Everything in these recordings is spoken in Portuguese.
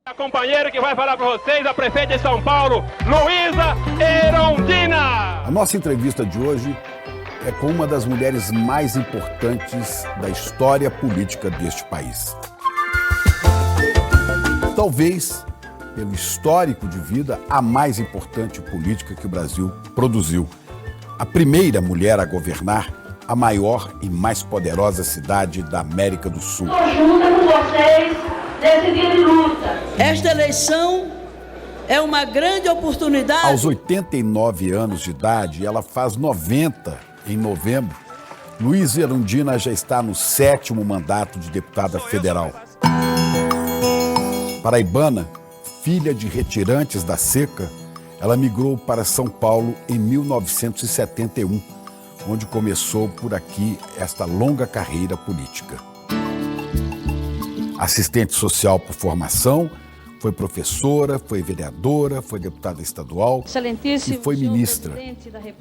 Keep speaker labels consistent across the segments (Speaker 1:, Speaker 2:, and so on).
Speaker 1: A companheira que vai falar para vocês, a prefeita de São Paulo, Luísa Erundina.
Speaker 2: A nossa entrevista de hoje é com uma das mulheres mais importantes da história política deste país. Talvez, pelo histórico de vida, a mais importante política que o Brasil produziu. A primeira mulher a governar a maior e mais poderosa cidade da América do Sul.
Speaker 3: Estou junto com vocês nesse dia de luta.
Speaker 4: Esta eleição é uma grande oportunidade.
Speaker 2: Aos 89 anos de idade, ela faz 90 em novembro. Luísa Erundina já está no 7º mandato de deputada federal. Paraibana, filha de retirantes da seca, ela migrou para São Paulo em 1971, onde começou por aqui esta longa carreira política. Assistente social por formação, foi professora, foi vereadora, foi deputada estadual e foi ministra,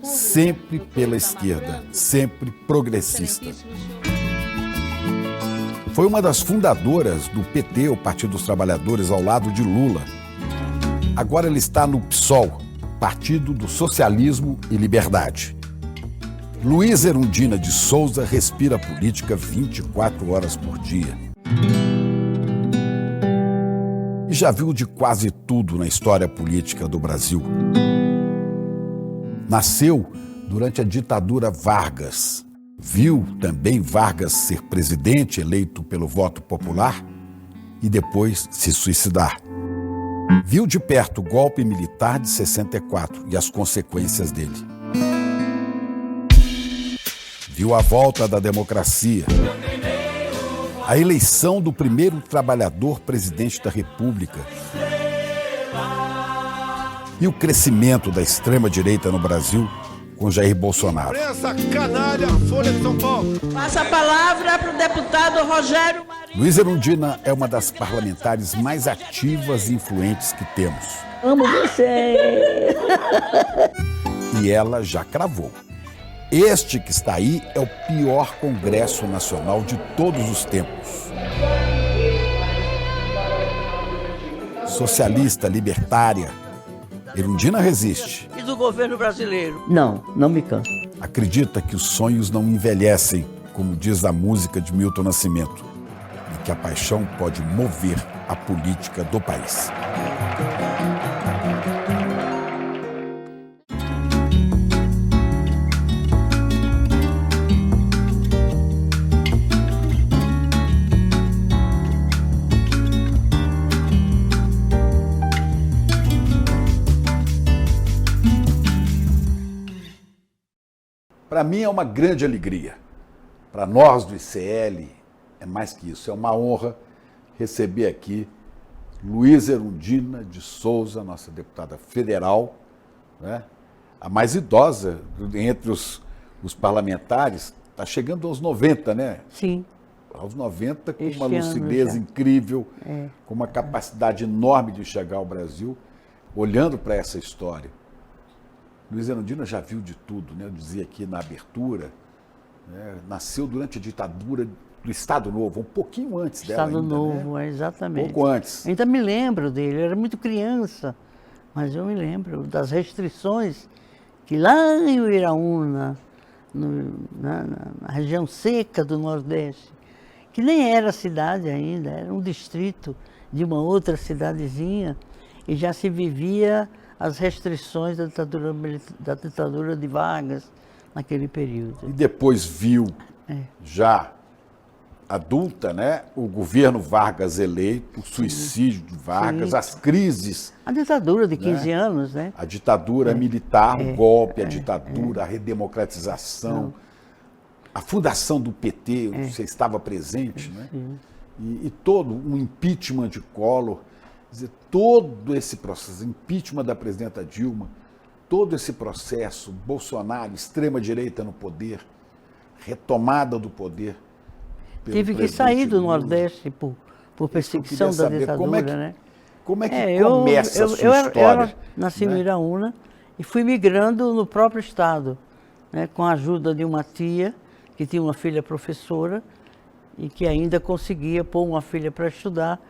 Speaker 2: sempre pela esquerda, sempre progressista. Foi uma das fundadoras do PT, o Partido dos Trabalhadores, ao lado de Lula. Agora ela está no PSOL, Partido do Socialismo e Liberdade. Luísa Erundina de Souza respira política 24 horas por dia. E já viu de quase tudo na história política do Brasil. Nasceu durante a ditadura Vargas. Viu também Vargas ser presidente eleito pelo voto popular e depois se suicidar. Viu de perto o golpe militar de 64 e as consequências dele. Viu a volta da democracia, a eleição do primeiro trabalhador presidente da República e o crescimento da extrema-direita no Brasil com Jair Bolsonaro.
Speaker 5: Imprensa canalha, Folha de São Paulo.
Speaker 4: Passa a palavra para o deputado Rogério Marinho.
Speaker 2: Luísa Erundina é uma das parlamentares mais ativas e influentes que temos.
Speaker 4: Amo você.
Speaker 2: E ela já cravou. Este que está aí é o pior Congresso Nacional de todos os tempos. Socialista, libertária, Erundina resiste.
Speaker 4: E do governo brasileiro?
Speaker 6: Não me canso.
Speaker 2: Acredita que os sonhos não envelhecem, como diz a música de Milton Nascimento, e que a paixão pode mover a política do país. Para mim é uma grande alegria. Para nós do ICL é mais que isso, é uma honra receber aqui Luísa Erundina de Souza, nossa deputada federal, né? A mais idosa entre os parlamentares, está chegando aos 90, né?
Speaker 6: Sim.
Speaker 2: Aos 90, com
Speaker 6: Este
Speaker 2: uma
Speaker 6: ano
Speaker 2: lucidez
Speaker 6: já.
Speaker 2: incrível, com uma capacidade enorme de enxergar o Brasil, olhando para essa história. Luísa Erundina já viu de tudo, né? Eu dizia aqui na abertura, né? Nasceu durante a ditadura do Estado Novo, um pouquinho antes dela
Speaker 6: Estado
Speaker 2: ainda,
Speaker 6: Novo,
Speaker 2: né?
Speaker 6: exatamente.
Speaker 2: Pouco antes.
Speaker 6: Ainda me lembro dele, eu era muito criança, mas eu me lembro das restrições que lá em Uiraúna, na região seca do Nordeste, que nem era cidade ainda, era um distrito de uma outra cidadezinha, e já se vivia as restrições da ditadura de Vargas naquele período.
Speaker 2: E depois viu, já adulta, né, o governo Vargas eleito, o suicídio de Vargas,
Speaker 6: Sim.
Speaker 2: as crises,
Speaker 6: A ditadura de 15 anos, né?
Speaker 2: a ditadura militar, o golpe, a ditadura, a redemocratização, a fundação do PT, você estava presente, né? E todo um impeachment de Collor. Quer dizer, todo esse processo, impeachment da presidenta Dilma, todo esse processo, Bolsonaro, extrema-direita no poder, retomada do poder.
Speaker 6: Tive que sair do Nordeste por perseguição da ditadura, né?
Speaker 2: Como é que começa a sua história?
Speaker 6: Eu nasci no Iraúna e fui migrando no próprio estado, né, com a ajuda de uma tia que tinha uma filha professora e que ainda conseguia pôr uma filha para estudar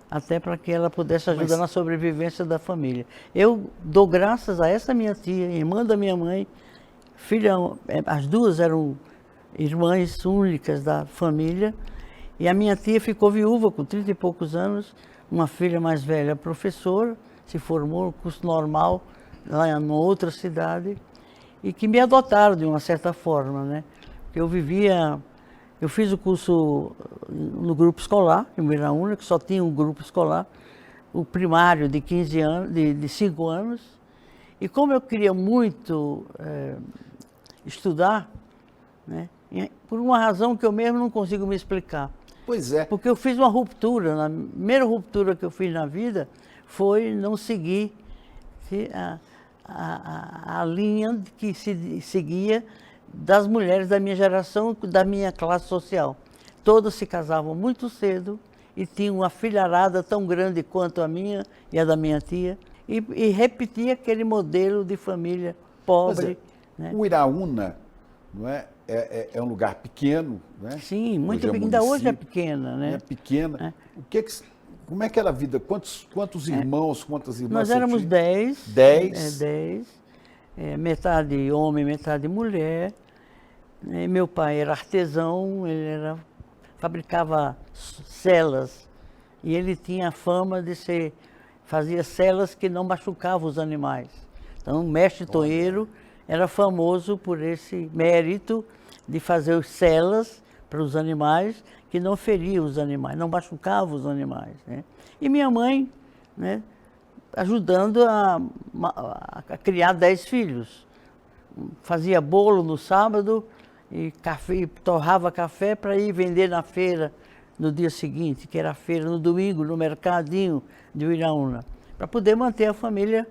Speaker 6: até para que ela pudesse ajudar na sobrevivência da família. Eu dou graças a essa minha tia, irmã da minha mãe, filha, as duas eram irmãs únicas da família, e a minha tia ficou viúva com 30 e poucos anos, uma filha mais velha professora, se formou no curso normal, lá em outra cidade, e que me adotaram de uma certa forma, né? Eu fiz o curso no grupo escolar, em Uiraúna, que só tinha um grupo escolar, o primário de 15 anos, de 5 anos, e como eu queria muito estudar, né? Por uma razão que eu mesmo não consigo me explicar.
Speaker 2: Pois é.
Speaker 6: Porque eu fiz uma ruptura, a primeira ruptura que eu fiz na vida foi não seguir a linha que se seguia das mulheres da minha geração, da minha classe social. Todas se casavam muito cedo e tinham uma filharada tão grande quanto a minha e a da minha tia, e repetia aquele modelo de família pobre. Né?
Speaker 2: O Uiraúna, não é? É um lugar pequeno, né?
Speaker 6: Sim, muito pequeno. Ainda hoje é pequena, né?
Speaker 2: É pequena. Como é que era a vida? Quantos irmãos, quantas irmãs?
Speaker 6: Nós éramos 10.
Speaker 2: 10?
Speaker 6: 10. Metade homem, metade mulher. Meu pai era artesão, fabricava celas. E ele tinha a fama de fazia celas que não machucavam os animais. Então, o mestre toeiro era famoso por esse mérito de fazer celas para os animais que não feriam os animais, não machucavam os animais, né? E minha mãe, né, ajudando a criar 10 filhos. Fazia bolo no sábado e torrava café para ir vender na feira no dia seguinte, que era a feira no domingo, no mercadinho de Uiraúna, para poder manter a família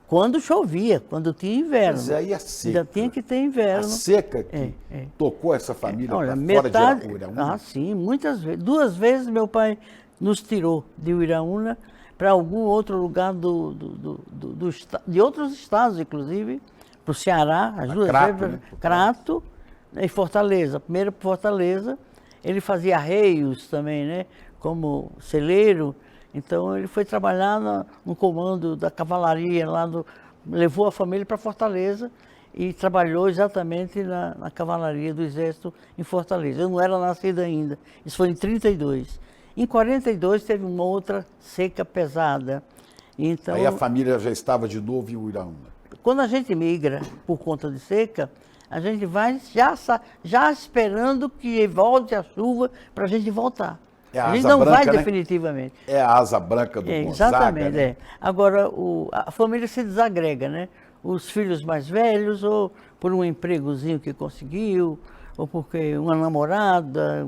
Speaker 6: quando chovia, quando tinha inverno.
Speaker 2: Mas aí a seca.
Speaker 6: Já tinha que ter inverno.
Speaker 2: A seca que tocou essa família
Speaker 6: Olha,
Speaker 2: fora de Uiraúna?
Speaker 6: Ah, sim, muitas vezes. 2 vezes meu pai nos tirou de Uiraúna para algum outro lugar de outros estados, inclusive, para o Ceará, as duas
Speaker 2: Crato,
Speaker 6: vezes,
Speaker 2: né?
Speaker 6: Crato e Fortaleza. Primeiro para Fortaleza, ele fazia arreios também, né? Como celeiro. Então ele foi trabalhar no comando da cavalaria, levou a família para Fortaleza e trabalhou exatamente na cavalaria do Exército em Fortaleza. Eu não era nascida ainda, isso foi em 32. Em 42 teve uma outra seca pesada. Então,
Speaker 2: aí a família já estava de novo em Uiraúna.
Speaker 6: Quando a gente migra por conta de seca, a gente vai já esperando que volte a chuva para a gente voltar. A gente não vai definitivamente.
Speaker 2: É a asa branca do Gonzaga.
Speaker 6: Exatamente,
Speaker 2: né?
Speaker 6: Agora, a família se desagrega, né? Os filhos mais velhos, ou por um empregozinho que conseguiu, ou porque uma namorada,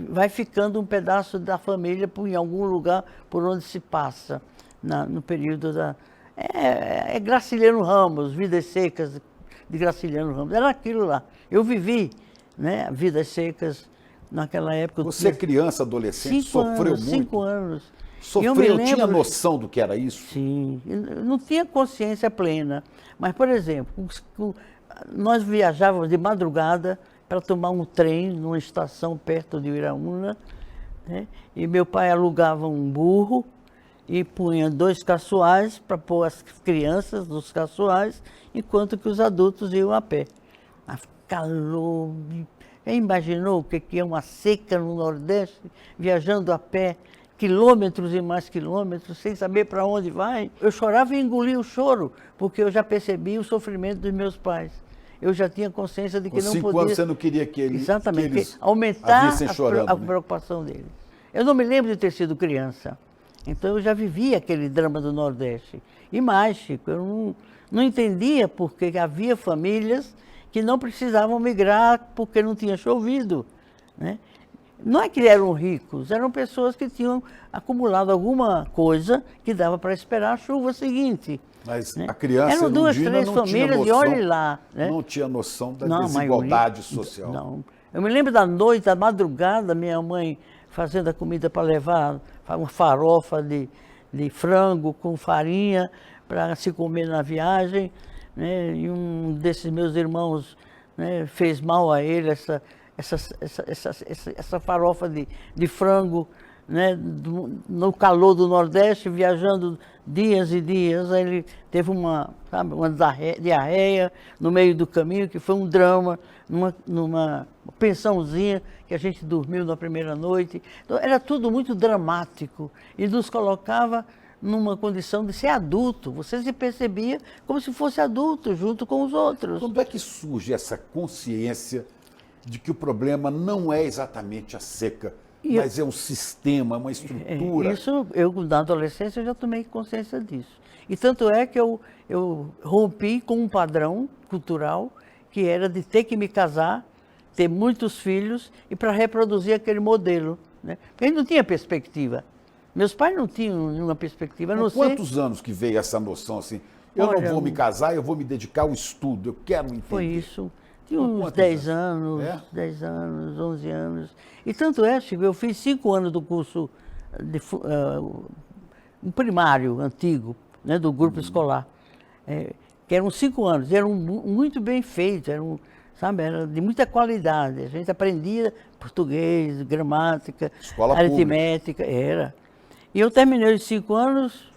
Speaker 6: vai ficando um pedaço da família em algum lugar por onde se passa, no período da... Graciliano Ramos, Vidas Secas de Graciliano Ramos, era aquilo lá. Eu vivi, né, Vidas Secas naquela época.
Speaker 2: Você, criança, adolescente, sofreu muito?
Speaker 6: 5 anos.
Speaker 2: Sofreu, tinha noção do que era isso?
Speaker 6: Sim, eu não tinha consciência plena. Mas, por exemplo, nós viajávamos de madrugada para tomar um trem numa estação perto de Uiraúna, né? E meu pai alugava um burro e punha 2 caçoais para pôr as crianças nos caçoais, enquanto que os adultos iam a pé. Calor. Já imaginou o que é uma seca no Nordeste, viajando a pé, quilômetros e mais quilômetros, sem saber para onde vai? Eu chorava e engolia o choro, porque eu já percebi o sofrimento dos meus pais. Eu já tinha consciência de que não podia...
Speaker 2: Com 5 anos você não queria que eles...
Speaker 6: Exatamente, aumentar
Speaker 2: chorando,
Speaker 6: a preocupação deles. Eu não me lembro de ter sido criança, então eu já vivia aquele drama do Nordeste. E mais, Chico, eu não entendia porque havia famílias que não precisavam migrar porque não tinha chovido, né? Não é que eram ricos, eram pessoas que tinham acumulado alguma coisa que dava para esperar a chuva seguinte.
Speaker 2: Mas
Speaker 6: né?
Speaker 2: a criança
Speaker 6: eram 2, 3
Speaker 2: não
Speaker 6: famílias
Speaker 2: tinha noção,
Speaker 6: e olhe lá. Né?
Speaker 2: Não tinha noção da desigualdade social.
Speaker 6: Não. Eu me lembro da noite, da madrugada, minha mãe fazendo a comida para levar, uma farofa de frango com farinha para se comer na viagem. Né? E um desses meus irmãos, né, fez mal a ele essa farofa de frango né, no calor do Nordeste, viajando dias e dias. Aí ele teve uma diarreia no meio do caminho, que foi um drama, numa pensãozinha que a gente dormiu na primeira noite. Então, era tudo muito dramático e nos colocava numa condição de ser adulto. Você se percebia como se fosse adulto, junto com os outros.
Speaker 2: Quando é que surge essa consciência de que o problema não é exatamente a seca, mas é um sistema, uma estrutura?
Speaker 6: Isso, eu na adolescência eu já tomei consciência disso. E tanto é que eu rompi com um padrão cultural que era de ter que me casar, ter muitos filhos e para reproduzir aquele modelo, né? Porque a gente não tinha perspectiva. Meus pais não tinham nenhuma perspectiva.
Speaker 2: Há quantos anos que veio essa noção assim? Eu não vou me casar, eu vou me dedicar ao estudo, eu quero entender.
Speaker 6: Foi isso. Tinha uns 10 anos, 10 anos, 11 anos. E tanto é, Chico, eu fiz 5 anos do curso um primário antigo, né, do grupo escolar, que eram 5 anos, eram muito bem feitos, sabe, era de muita qualidade. A gente aprendia português, gramática, aritmética, era. E eu terminei os 5 anos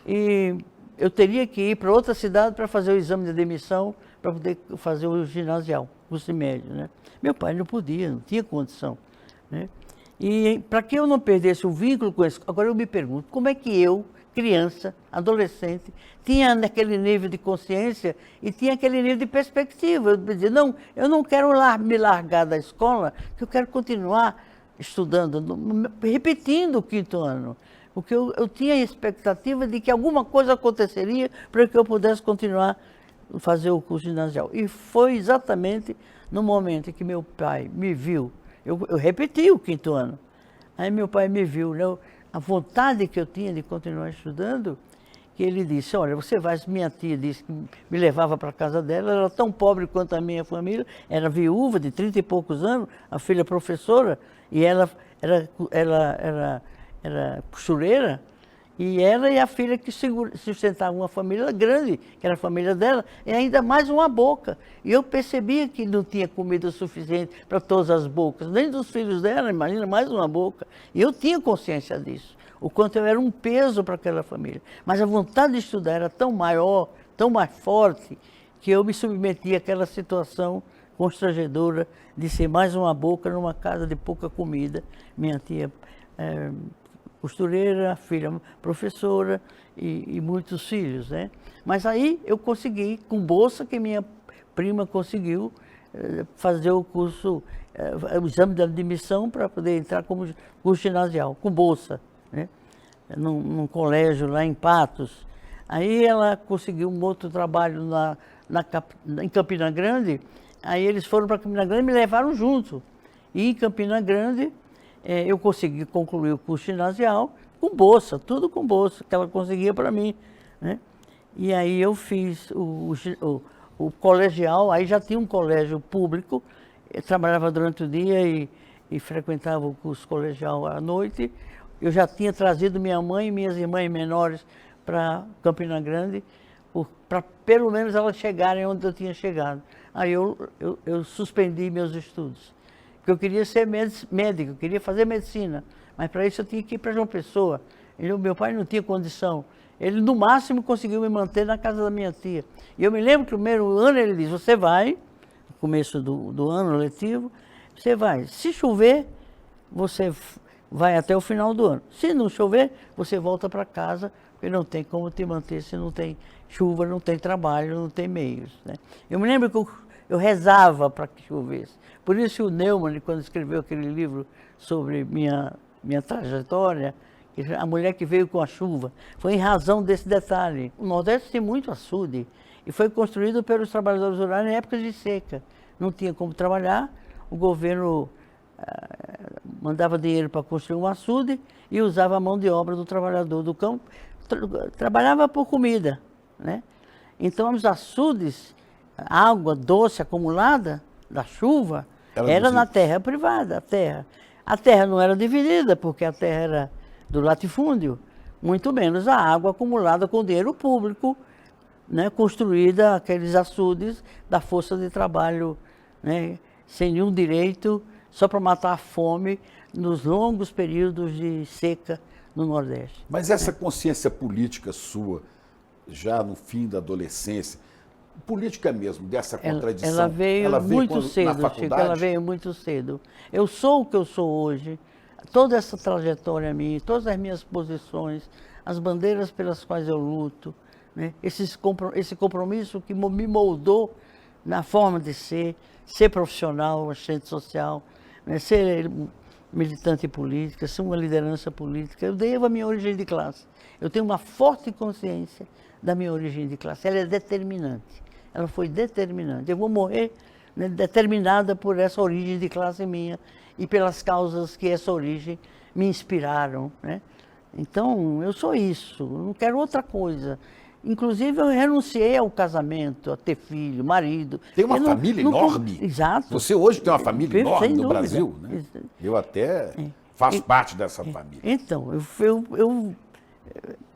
Speaker 6: e eu teria que ir para outra cidade para fazer o exame de admissão, para poder fazer o ginasial, curso médio, né? Meu pai não podia, não tinha condição, né? E para que eu não perdesse o vínculo com isso, agora eu me pergunto, como é que eu, criança, adolescente, tinha aquele nível de consciência e tinha aquele nível de perspectiva? Eu dizia, não, eu não quero me largar da escola, eu quero continuar estudando, repetindo o 5º ano. Porque eu tinha a expectativa de que alguma coisa aconteceria para que eu pudesse continuar a fazer o curso ginasial. E foi exatamente no momento em que meu pai me viu, eu repeti o 5º ano, aí meu pai me viu, né, a vontade que eu tinha de continuar estudando, que ele disse, olha, você vai, minha tia disse que me levava para a casa dela, ela era tão pobre quanto a minha família, era viúva de 30 e poucos anos, a filha professora, e ela era costureira, e ela e a filha que sustentavam uma família grande, que era a família dela, e ainda mais uma boca. E eu percebia que não tinha comida suficiente para todas as bocas, nem dos filhos dela, imagina, mais uma boca. E eu tinha consciência disso, o quanto eu era um peso para aquela família. Mas a vontade de estudar era tão maior, tão mais forte, que eu me submeti àquela situação constrangedora de ser mais uma boca numa casa de pouca comida. Minha tia costureira, filha professora e muitos filhos, né? Mas aí eu consegui, com bolsa que minha prima conseguiu, fazer o curso, o exame de admissão para poder entrar como curso ginasial, com bolsa, né? Num colégio lá em Patos. Aí ela conseguiu um outro trabalho em Campina Grande, aí eles foram para Campina Grande e me levaram junto. E em Campina Grande, eu consegui concluir o curso ginasial com bolsa, tudo com bolsa, que ela conseguia para mim, né? E aí eu fiz o colegial, aí já tinha um colégio público, eu trabalhava durante o dia e frequentava o curso colegial à noite. Eu já tinha trazido minha mãe e minhas irmãs menores para Campina Grande, para pelo menos elas chegarem onde eu tinha chegado. Aí eu suspendi meus estudos. Porque eu queria ser médico, eu queria fazer medicina, mas para isso eu tinha que ir para João Pessoa. Meu pai não tinha condição. Ele, no máximo, conseguiu me manter na casa da minha tia. E eu me lembro que no primeiro ano ele disse, você vai, no começo do ano letivo, você vai. Se chover, você vai até o final do ano. Se não chover, você volta para casa, porque não tem como te manter se não tem chuva, não tem trabalho, não tem meios, né? Eu me lembro que eu rezava para que chovesse. Por isso o Neumann, quando escreveu aquele livro sobre minha trajetória, a mulher que veio com a chuva, foi em razão desse detalhe. O Nordeste tem muito açude e foi construído pelos trabalhadores rurais em épocas de seca. Não tinha como trabalhar, o governo mandava dinheiro para construir um açude e usava a mão de obra do trabalhador do campo, trabalhava por comida, né? Então os açudes, a água doce acumulada da chuva, era na terra privada, a terra não era dividida, porque a terra era do latifúndio, muito menos a água acumulada com dinheiro público, né, construída aqueles açudes da força de trabalho, né, sem nenhum direito, só para matar a fome nos longos períodos de seca no Nordeste.
Speaker 2: Mas essa consciência política sua, já no fim da adolescência, política mesmo, dessa contradição,
Speaker 6: Ela veio muito
Speaker 2: na
Speaker 6: cedo, Chico,
Speaker 2: faculdade?
Speaker 6: ela veio muito cedo. Eu sou o que eu sou hoje, toda essa trajetória minha, todas as minhas posições, as bandeiras pelas quais eu luto, né? Esse compromisso que me moldou na forma de ser profissional, assistente social, né? Ser militante política, ser uma liderança política. Eu devo a minha origem de classe. Eu tenho uma forte consciência da minha origem de classe. Ela é determinante. Ela foi determinante. Eu vou morrer, né, determinada por essa origem de classe minha e pelas causas que essa origem me inspiraram, né? Então, eu sou isso, eu não quero outra coisa. Inclusive, eu renunciei ao casamento, a ter filho, marido.
Speaker 2: Tem uma família enorme.
Speaker 6: Exato.
Speaker 2: Você hoje tem uma família enorme
Speaker 6: Sem
Speaker 2: no
Speaker 6: dúvida.
Speaker 2: Brasil, né? Eu até faço parte dessa família.
Speaker 6: Então, eu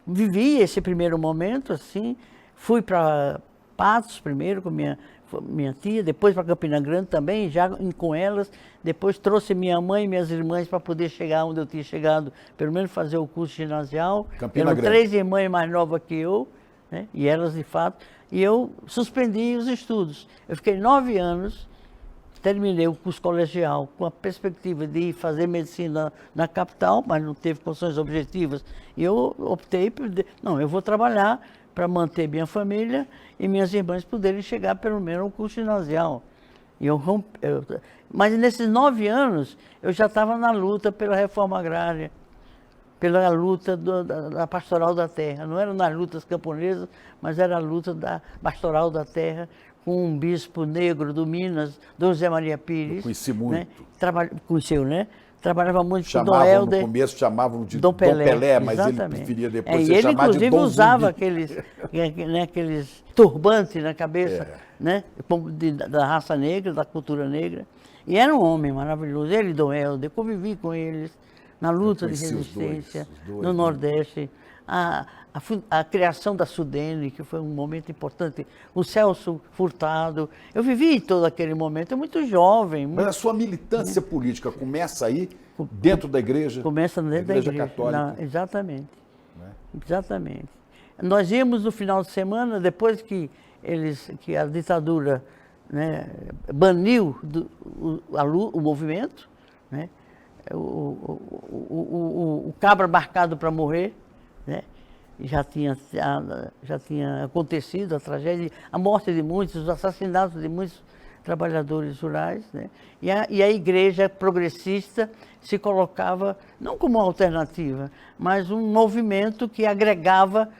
Speaker 6: vivi esse primeiro momento, assim, fui para Patos primeiro com minha tia, depois para Campina Grande também, já com elas, depois trouxe minha mãe e minhas irmãs para poder chegar onde eu tinha chegado, pelo menos fazer o curso ginasial.
Speaker 2: Campina
Speaker 6: Eram
Speaker 2: Grande.
Speaker 6: 3 irmãs mais novas que eu, né? E elas de fato, e eu suspendi os estudos. Eu fiquei 9 anos, terminei o curso colegial com a perspectiva de ir fazer medicina na capital, mas não teve condições objetivas. E eu optei por, não, eu vou trabalhar para manter minha família e minhas irmãs poderem chegar pelo menos ao curso ginasial. Mas nesses 9 anos eu já estava na luta pela reforma agrária, pela luta da pastoral da terra. Não era nas lutas camponesas, mas era a luta da pastoral da terra, com um bispo negro do Minas, Dom José Maria Pires.
Speaker 2: Eu conheci muito.
Speaker 6: Né? Conheceu, né? Trabalhava muito com Dom
Speaker 2: Chamavam,
Speaker 6: Helder.
Speaker 2: no começo chamavam de
Speaker 6: Dom Pelé,
Speaker 2: mas
Speaker 6: exatamente.
Speaker 2: ele preferia depois
Speaker 6: E
Speaker 2: ser
Speaker 6: ele,
Speaker 2: chamado de
Speaker 6: inclusive,
Speaker 2: Dom
Speaker 6: usava
Speaker 2: Zumbi.
Speaker 6: aqueles turbantes na cabeça, né? Da raça negra, da cultura negra. E era um homem maravilhoso. Ele e Dom Helder, convivi com eles na luta de
Speaker 2: conheci os
Speaker 6: resistência
Speaker 2: dois,
Speaker 6: no Nordeste. A criação da Sudene, que foi um momento importante, o Celso Furtado. Eu vivi todo aquele momento, muito jovem.
Speaker 2: Mas a sua militância política começa aí, dentro da igreja?
Speaker 6: Começa dentro da igreja
Speaker 2: católica.
Speaker 6: Exatamente.
Speaker 2: Né?
Speaker 6: Exatamente. Nós íamos no final de semana, depois que a ditadura, né, baniu o movimento, né, o cabra marcado para morrer, né? Já tinha acontecido a tragédia, a morte de muitos, os assassinatos de muitos trabalhadores rurais, né? E a igreja progressista se colocava não como uma alternativa, mas um movimento que agregava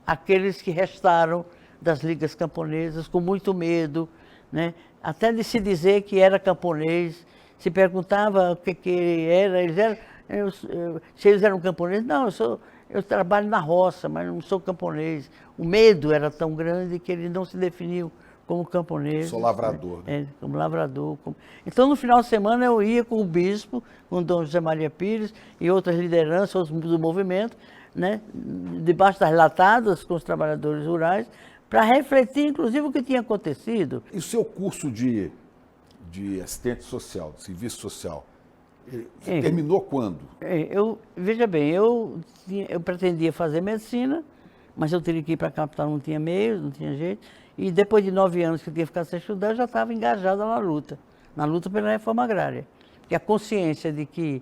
Speaker 6: aqueles que restaram das ligas camponesas com muito medo, né? Até de se dizer que era camponês. Se perguntava o que era, se eles eram camponeses. Não, eu trabalho na roça, mas não sou camponês. O medo era tão grande que eles não se definiam como camponês.
Speaker 2: Sou lavrador.
Speaker 6: Né? Como lavrador. Então, no final de semana, eu ia com o bispo, com o Dom José Maria Pires e outras lideranças do movimento, né? Debaixo das latadas com os trabalhadores rurais, para refletir, inclusive, o que tinha acontecido.
Speaker 2: E o seu curso de assistente social, de serviço social, terminou quando?
Speaker 6: Veja bem, eu pretendia fazer medicina, mas eu teria que ir para a capital, não tinha meio, não tinha jeito. E depois de 9 anos que eu tinha ficado sem estudar, eu já estava engajada na luta pela reforma agrária. Porque a consciência de que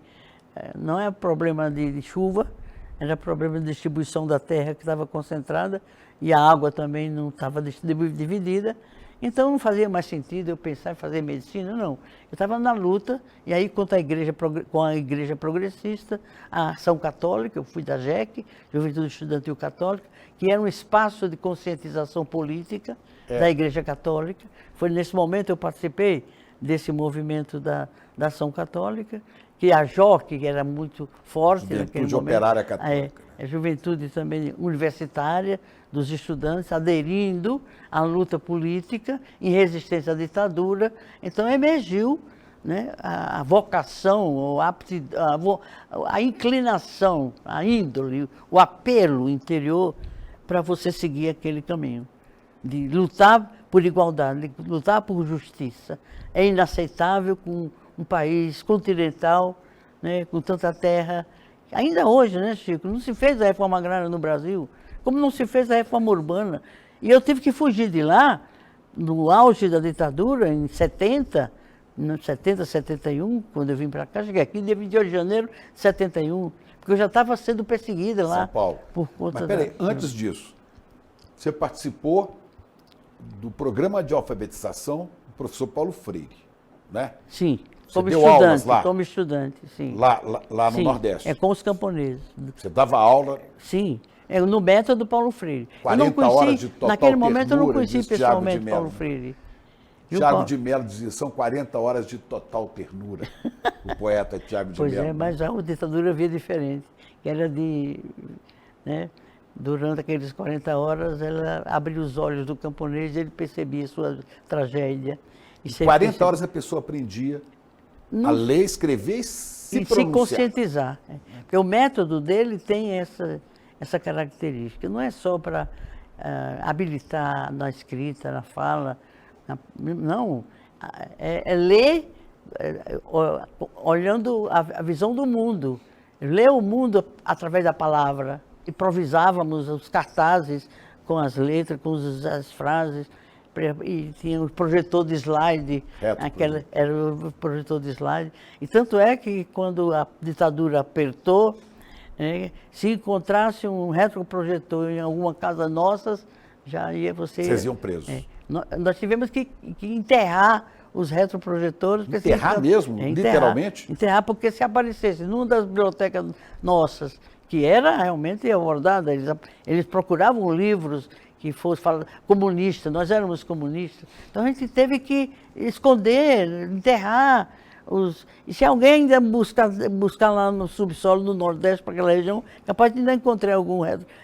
Speaker 6: não é problema de chuva, era problema de distribuição da terra que estava concentrada e a água também não estava dividida. Então não fazia mais sentido eu pensar em fazer medicina, não. Eu estava na luta, e aí com a igreja progressista, a Ação Católica, eu fui da JEC, Juventude Estudantil Católica, que era um espaço de conscientização política da Igreja Católica. Foi nesse momento que eu participei desse movimento da Ação Católica, que a JOC, que era muito forte naquele momento.
Speaker 2: Juventude Operária Católica.
Speaker 6: A juventude também universitária, dos estudantes, aderindo à luta política, em resistência à ditadura. Então emergiu, né, a vocação, a inclinação, a índole, o apelo interior para você seguir aquele caminho, de lutar por igualdade, de lutar por justiça. É inaceitável com um país continental né, com tanta terra. Ainda hoje, né, Chico, não se fez a reforma agrária no Brasil, como não se fez a reforma urbana. E eu tive que fugir de lá, no auge da ditadura, em 70, 71, quando eu vim para cá, cheguei aqui dia 28 de janeiro de 71, porque eu já estava sendo perseguida lá.
Speaker 2: São Paulo.
Speaker 6: Por conta
Speaker 2: Mas peraí, antes disso, você participou do programa de alfabetização do professor Paulo Freire, né?
Speaker 6: Sim,
Speaker 2: Você
Speaker 6: como
Speaker 2: deu aulas
Speaker 6: estudante,
Speaker 2: lá?
Speaker 6: como estudante, sim.
Speaker 2: Lá no
Speaker 6: Sim,
Speaker 2: Nordeste.
Speaker 6: É com os camponeses.
Speaker 2: Você dava aula.
Speaker 6: Sim, no método Paulo Freire.
Speaker 2: 40 horas de total
Speaker 6: naquele momento eu não
Speaker 2: ternura,
Speaker 6: conheci
Speaker 2: diz Tiago
Speaker 6: pessoalmente
Speaker 2: de Mello.
Speaker 6: Paulo Freire. E o
Speaker 2: Tiago
Speaker 6: Paulo-
Speaker 2: de Mello dizia, são 40 horas de total ternura. O poeta Tiago de
Speaker 6: Pois
Speaker 2: Mello.
Speaker 6: é, mas a ditadura via diferente, que era de, né, durante aqueles 40 horas, ela abria os olhos do camponês e ele percebia sua tragédia. E se ele
Speaker 2: 40
Speaker 6: percebia-
Speaker 2: horas a pessoa aprendia a ler, escrever e se
Speaker 6: e se
Speaker 2: pronunciar.
Speaker 6: conscientizar. Porque o método dele tem essa característica. Não é só para habilitar na escrita, na fala, não. É ler olhando a visão do mundo. Ler o mundo através da palavra. Improvisávamos os cartazes com as letras, com as frases. E tinha o projetor de slide, era o projetor de slide. E tanto é que quando a ditadura apertou, se encontrasse um retroprojetor em alguma casa nossas, já ia você...
Speaker 2: Vocês iam presos.
Speaker 6: Nós tivemos que enterrar os retroprojetores. porque
Speaker 2: Enterrar mesmo? Literalmente?
Speaker 6: Enterrar, porque se aparecesse numa das bibliotecas nossas, que era realmente abordada, eles procuravam livros que fosse falar comunista, nós éramos comunistas. Então a gente teve que esconder, enterrar os... E se alguém ainda buscar lá no subsolo do Nordeste, para aquela região, capaz de ainda encontrar algum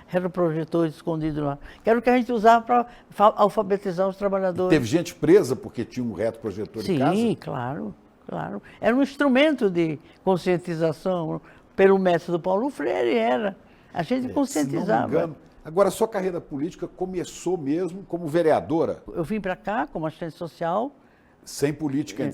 Speaker 6: retroprojetor escondido lá. Que era o que a gente usava para alfabetizar os trabalhadores.
Speaker 2: Teve gente presa porque tinha um retroprojetor em casa?
Speaker 6: Sim, claro, claro. Era um instrumento de conscientização pelo método Paulo Freire, era. A gente conscientizava.
Speaker 2: Se não me engano. Agora, a sua carreira política começou mesmo como vereadora?
Speaker 6: Eu vim para cá como assistente social.
Speaker 2: Sem política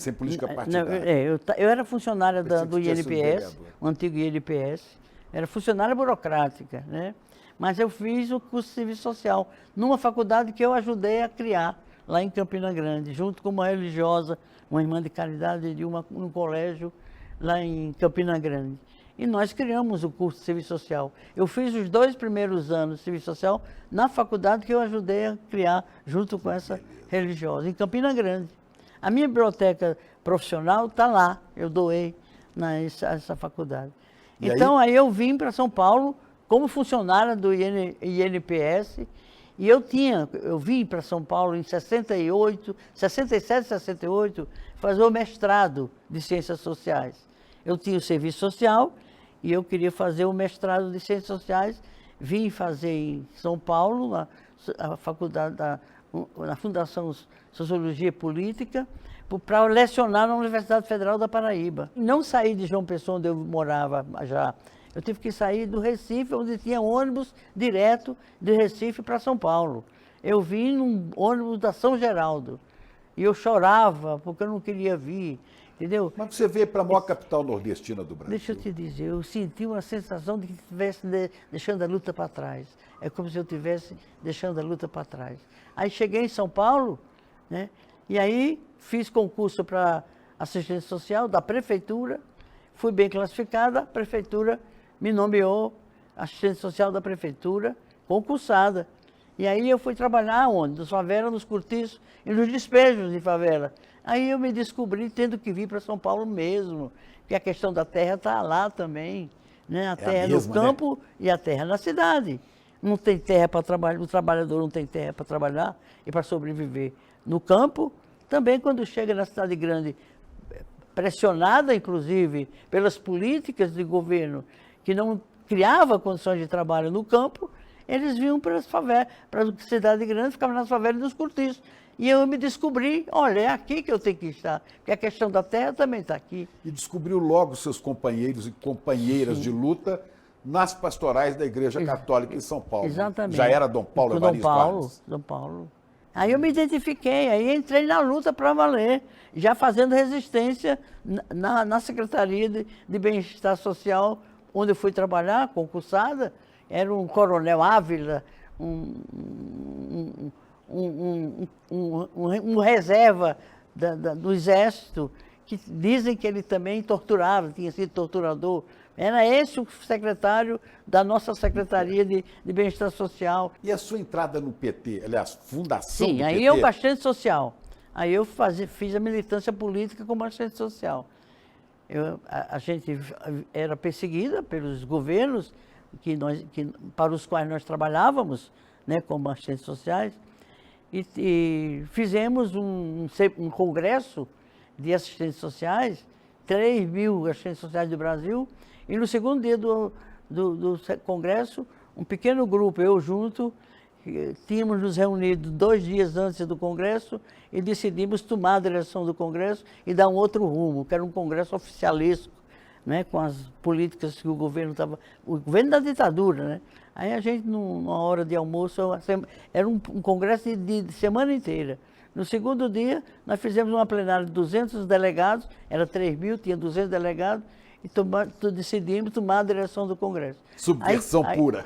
Speaker 2: partidária?
Speaker 6: Eu era funcionária
Speaker 2: Pensei
Speaker 6: do
Speaker 2: que tinha sido
Speaker 6: INPS,
Speaker 2: vereador.
Speaker 6: o antigo INPS. Era funcionária burocrática, né? Mas eu fiz o curso de serviço social numa faculdade que eu ajudei a criar, lá em Campina Grande, junto com uma religiosa, uma irmã de caridade de um colégio lá em Campina Grande. E nós criamos o curso de serviço social. Eu fiz os 2 primeiros anos de serviço social na faculdade que eu ajudei a criar, junto com essa religiosa, em Campina Grande. A minha biblioteca profissional está lá, eu doei nessa faculdade.
Speaker 2: E
Speaker 6: então, aí eu vim para São Paulo como funcionária do INPS, e eu vim para São Paulo em 67, 68, fazer o mestrado de Ciências Sociais. Eu tinha o serviço social e eu queria fazer o mestrado de Ciências Sociais, vim fazer em São Paulo, na faculdade na Fundação Sociologia e Política, para lecionar na Universidade Federal da Paraíba. Não saí de João Pessoa, onde eu morava já. Eu tive que sair do Recife, onde tinha ônibus direto de Recife para São Paulo. Eu vim num ônibus da São Geraldo. E eu chorava, porque eu não queria vir, entendeu?
Speaker 2: Mas você veio para a maior capital nordestina do Brasil.
Speaker 6: Deixa eu te dizer, eu senti uma sensação de que estivesse deixando a luta para trás. É como se eu estivesse deixando a luta para trás. Aí cheguei em São Paulo, né? E aí fiz concurso para assistente social da prefeitura, fui bem classificada, a prefeitura me nomeou assistente social da prefeitura, concursada. E aí eu fui trabalhar onde? Nas favelas, nos cortiços e nos despejos de favela. Aí eu me descobri tendo que vir para São Paulo mesmo, porque a questão da terra está lá também, né? A terra no campo, né? E a terra na cidade. Não tem terra para trabalhar, o trabalhador não tem terra para trabalhar e para sobreviver. No campo, também quando chega na cidade grande, pressionada inclusive pelas políticas de governo que não criava condições de trabalho no campo, eles vinham para as favelas, para a cidade grande, ficavam nas favelas e nos cortiços. E eu me descobri, olha, é aqui que eu tenho que estar, porque a questão da terra também está aqui.
Speaker 2: E descobriu logo seus companheiros e companheiras de luta nas pastorais da Igreja Católica em São Paulo.
Speaker 6: Exatamente.
Speaker 2: Já era Dom Paulo Evaristo Barros.
Speaker 6: Dom Paulo. Aí eu me identifiquei, aí entrei na luta para valer, já fazendo resistência na Secretaria de Bem-Estar Social, onde eu fui trabalhar, concursada. Era um coronel Ávila, um reserva do Exército, que dizem que ele também torturava, tinha sido torturador. Era esse o secretário da nossa Secretaria de Bem-Estar Social.
Speaker 2: E a sua entrada no PT, aliás, fundação
Speaker 6: Sim,
Speaker 2: do
Speaker 6: aí
Speaker 2: PT?
Speaker 6: eu assistente social. Aí eu fiz a militância política como assistente social. A gente era perseguida pelos governos para os quais nós trabalhávamos, né, como assistentes sociais, e fizemos um congresso de assistentes sociais, 3.000 assistentes sociais do Brasil, e no segundo dia do congresso, um pequeno grupo, eu junto, tínhamos nos reunido 2 dias antes do congresso e decidimos tomar a direção do congresso e dar um outro rumo, que era um congresso oficialesco, né, com as políticas que o governo estava... O governo da ditadura, né? Aí a gente, numa hora de almoço, era um congresso de semana inteira. No segundo dia, nós fizemos uma plenária de 200 delegados, era 3.000, tinha 200 delegados, e decidimos tomar a direção do Congresso.
Speaker 2: Subversão pura.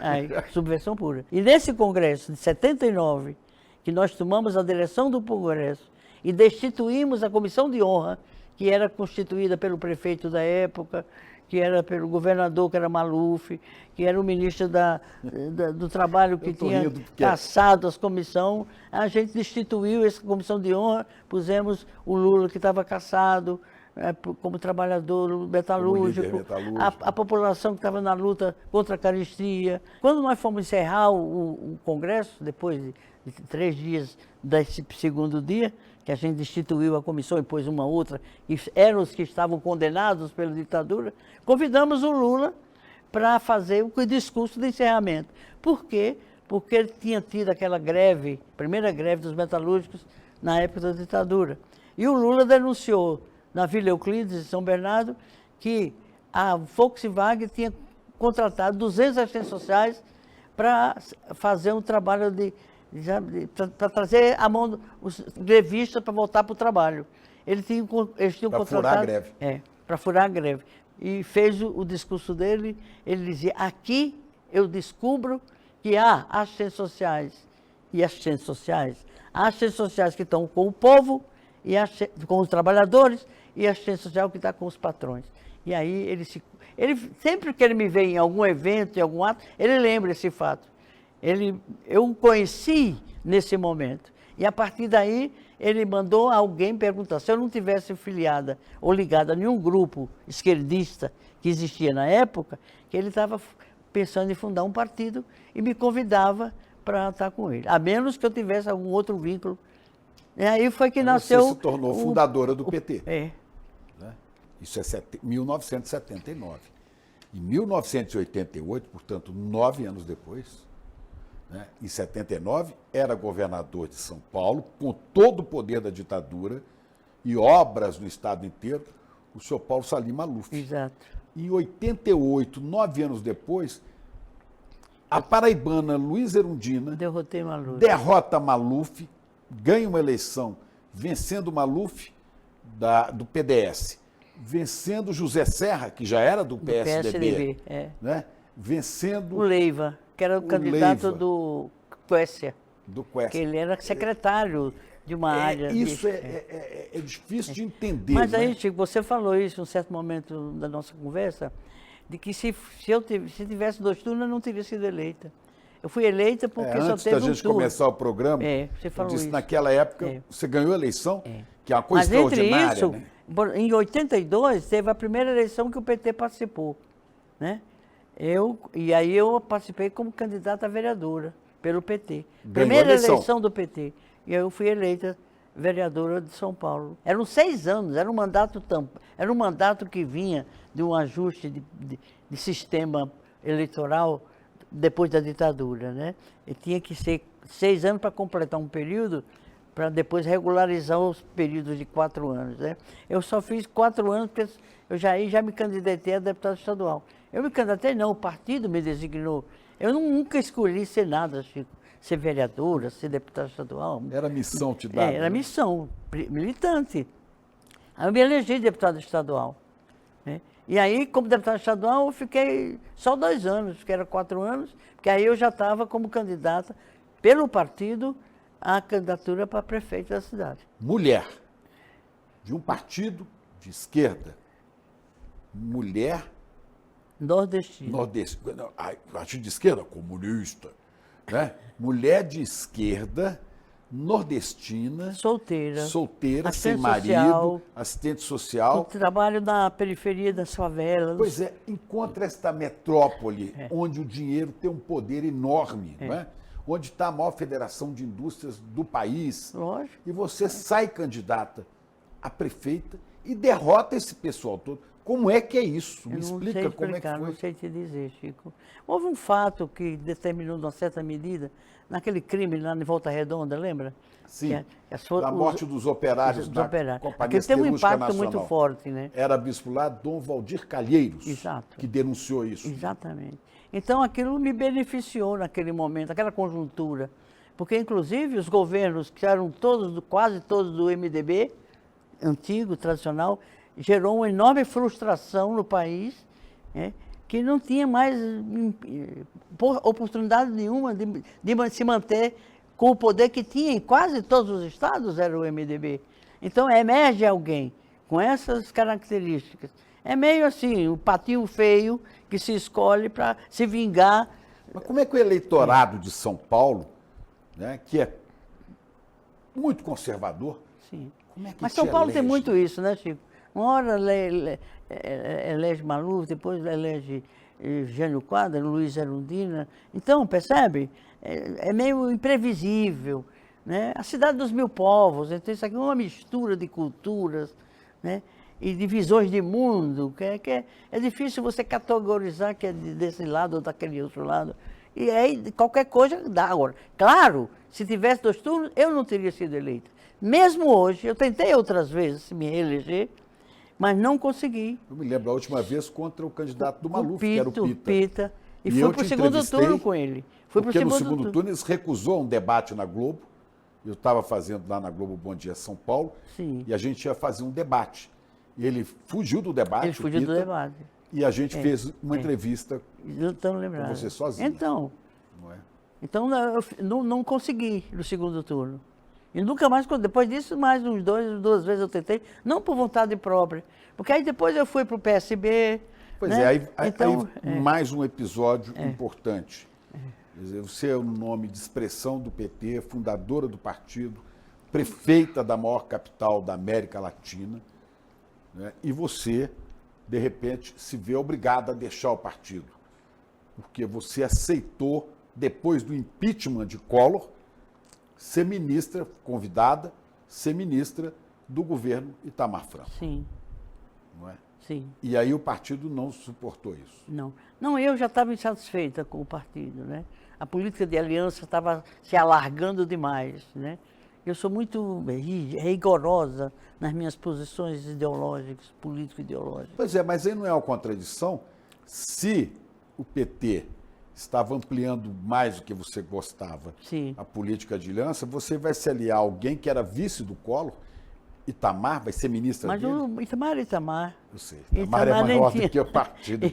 Speaker 6: Subversão pura. E nesse Congresso de 79, que nós tomamos a direção do Congresso e destituímos a Comissão de Honra, que era constituída pelo prefeito da época, que era pelo governador, que era Maluf, que era o ministro do Trabalho, que tinha cassado as comissões. A gente destituiu essa Comissão de Honra, pusemos o Lula, que estava cassado, como trabalhador metalúrgico, a população que estava na luta contra a carestia. Quando nós fomos encerrar o Congresso, depois de 3 dias desse segundo dia, que a gente destituiu a comissão e pôs uma outra, e eram os que estavam condenados pela ditadura, convidamos o Lula para fazer o discurso de encerramento. Por quê? Porque ele tinha tido aquela greve, primeira greve dos metalúrgicos, na época da ditadura. E o Lula denunciou na Vila Euclides, em São Bernardo, que a Volkswagen tinha contratado 200 assistentes sociais para fazer um trabalho para trazer a mão dos grevistas para voltar para o trabalho. Eles tinham contratado... Para furar a greve. Para furar a greve. E fez o discurso dele, ele dizia, aqui eu descubro que há assistentes sociais e assistentes sociais. Há assistentes sociais que estão com o povo, e com os trabalhadores, e a assistência social que está com os patrões. E aí ele sempre que ele me vê em algum evento, em algum ato, ele lembra esse fato. Eu o conheci nesse momento. E a partir daí, ele mandou alguém perguntar, se eu não tivesse filiada ou ligada a nenhum grupo esquerdista que existia na época, que ele estava pensando em fundar um partido e me convidava para estar com ele. A menos que eu tivesse algum outro vínculo. E aí foi que nasceu...
Speaker 2: Você se tornou fundadora do PT.
Speaker 6: Né?
Speaker 2: Isso é 1979. Em 1988, portanto, 9 anos depois, né, em 79, era governador de São Paulo, com todo o poder da ditadura e obras no estado inteiro, o senhor Paulo Salim Maluf.
Speaker 6: Exato.
Speaker 2: Em 88, 9 anos depois, a paraibana Luísa Erundina derrota Maluf, ganha uma eleição vencendo Maluf do PDS, vencendo José Serra, que já era do PSDB, né? Vencendo
Speaker 6: o Leiva, que era o candidato do Quécia.
Speaker 2: Do Quécia.
Speaker 6: Que ele era secretário de uma área.
Speaker 2: Isso é difícil de entender.
Speaker 6: Mas aí,
Speaker 2: né?
Speaker 6: Chico, você falou isso em um certo momento da nossa conversa, de que se tivesse 2 turnos, eu não teria sido eleita. Eu fui eleita porque só teve um turno.
Speaker 2: Antes da gente começar o programa,
Speaker 6: você falou
Speaker 2: eu disse
Speaker 6: isso.
Speaker 2: Naquela época você ganhou a eleição, que é uma coisa extraordinária.
Speaker 6: Mas entre isso,
Speaker 2: né?
Speaker 6: em 82, teve a primeira eleição que o PT participou. Né? E aí eu participei como candidata a vereadora pelo PT. Primeira eleição do PT. E eu fui eleita vereadora de São Paulo. Eram 6 anos, era um mandato que vinha de um ajuste de sistema eleitoral depois da ditadura, né? E tinha que ser 6 anos para completar um período, para depois regularizar os períodos de 4 anos, né? Eu só fiz 4 anos, porque eu já me candidatei a deputado estadual. Eu me candidatei não, o partido me designou. Eu nunca escolhi ser nada, Chico. ser vereadora, ser deputada estadual.
Speaker 2: Era missão te dada.
Speaker 6: Era missão, militante. Aí eu me elegi deputada estadual. Né? E aí, como deputada estadual, eu fiquei só 2 anos, que era 4 anos, porque aí eu já estava como candidata pelo partido à candidatura para prefeito da cidade.
Speaker 2: Mulher de um partido de esquerda. Mulher
Speaker 6: Nordestina.
Speaker 2: nordestina. Partido de esquerda, comunista. Né? Mulher de esquerda, nordestina,
Speaker 6: Solteira.
Speaker 2: solteira, sem
Speaker 6: Assistente
Speaker 2: marido,
Speaker 6: social.
Speaker 2: assistente
Speaker 6: Eu
Speaker 2: social.
Speaker 6: trabalho na periferia das favelas.
Speaker 2: Pois é, encontra esta metrópole onde o dinheiro tem um poder enorme, não é? Onde está a maior federação de indústrias do país.
Speaker 6: Lógico.
Speaker 2: E você sai candidata a prefeita e derrota esse pessoal todo. Como é que é isso? Me
Speaker 6: Eu não
Speaker 2: explica
Speaker 6: sei
Speaker 2: como é que
Speaker 6: explicar,
Speaker 2: foi.
Speaker 6: não sei te dizer, Chico. Houve um fato que determinou, de uma certa medida, naquele crime lá em Volta Redonda, lembra?
Speaker 2: Sim,
Speaker 6: Que
Speaker 2: da morte dos operários
Speaker 6: dos
Speaker 2: da
Speaker 6: operários.
Speaker 2: Companhia
Speaker 6: Aquilo teve um
Speaker 2: Siderúrgica
Speaker 6: impacto muito
Speaker 2: Nacional.
Speaker 6: forte, né?
Speaker 2: Era bispo lá, Dom Valdir Calheiros,
Speaker 6: Exato.
Speaker 2: que denunciou isso.
Speaker 6: Exatamente. Então aquilo me beneficiou naquele momento, aquela conjuntura. Porque, inclusive, os governos, que eram todos, quase todos do MDB, antigo, tradicional, gerou uma enorme frustração no país, né, que não tinha mais oportunidade nenhuma de se manter com o poder que tinha em quase todos os estados, era o MDB. Então, emerge alguém com essas características. É meio assim, o patinho feio que se escolhe para se vingar.
Speaker 2: Mas como é que o eleitorado de São Paulo, né, que é muito conservador,
Speaker 6: Sim.
Speaker 2: como é que
Speaker 6: Mas
Speaker 2: te
Speaker 6: São Paulo tem
Speaker 2: elege?
Speaker 6: muito isso, né, Chico? Uma hora elege Maluf, depois elege Jânio Quadros, Luiz Erundina. Então, percebe? É meio imprevisível. Né? A cidade dos 1000 povos, então isso aqui é uma mistura de culturas, né? E de visões de mundo, é difícil você categorizar que é desse lado ou daquele outro lado. E aí qualquer coisa dá. Agora, claro, se tivesse 2 turnos, eu não teria sido eleita. Mesmo hoje, eu tentei outras vezes me reeleger, mas não consegui.
Speaker 2: Eu me lembro a última vez contra o candidato do Maluf, que era o
Speaker 6: Pita. E
Speaker 2: eu
Speaker 6: fui para o
Speaker 2: te
Speaker 6: segundo
Speaker 2: entrevistei,
Speaker 6: turno com ele. Fui pro
Speaker 2: Porque no segundo turno eles recusou um debate na Globo. Eu estava fazendo lá na Globo Bom Dia São Paulo.
Speaker 6: Sim.
Speaker 2: E a gente ia fazer um debate. E ele fugiu do debate.
Speaker 6: Ele fugiu do debate.
Speaker 2: E a gente fez uma entrevista
Speaker 6: Então, lembrado.
Speaker 2: com você sozinho.
Speaker 6: Então,
Speaker 2: Não é?
Speaker 6: eu não consegui no segundo turno. E nunca mais, depois disso, mais uns 2 vezes eu tentei, não por vontade própria. Porque aí depois eu fui para o PSB.
Speaker 2: Pois
Speaker 6: né?
Speaker 2: é,
Speaker 6: Então,
Speaker 2: aí mais um episódio importante. Quer dizer, você é o nome de expressão do PT, fundadora do partido, prefeita da maior capital da América Latina, né? E você, de repente, se vê obrigada a deixar o partido, porque você aceitou, depois do impeachment de Collor, ser ministra, convidada, ser ministra do governo Itamar Franco.
Speaker 6: Sim,
Speaker 2: Não é?
Speaker 6: sim.
Speaker 2: E aí o partido não suportou isso.
Speaker 6: Não, eu já estava insatisfeita com o partido, né? A política de aliança estava se alargando demais, né? Eu sou muito rigorosa nas minhas posições ideológicas, político-ideológicas.
Speaker 2: Pois é, mas aí não é uma contradição se o PT estava ampliando mais do que você gostava
Speaker 6: Sim.
Speaker 2: a política de aliança, você vai se aliar a alguém que era vice do Collor, Itamar, vai ser ministra
Speaker 6: Mas
Speaker 2: dele?
Speaker 6: o Itamar.
Speaker 2: Eu sei, Itamar é
Speaker 6: nem
Speaker 2: maior
Speaker 6: tinha-
Speaker 2: do que o partido.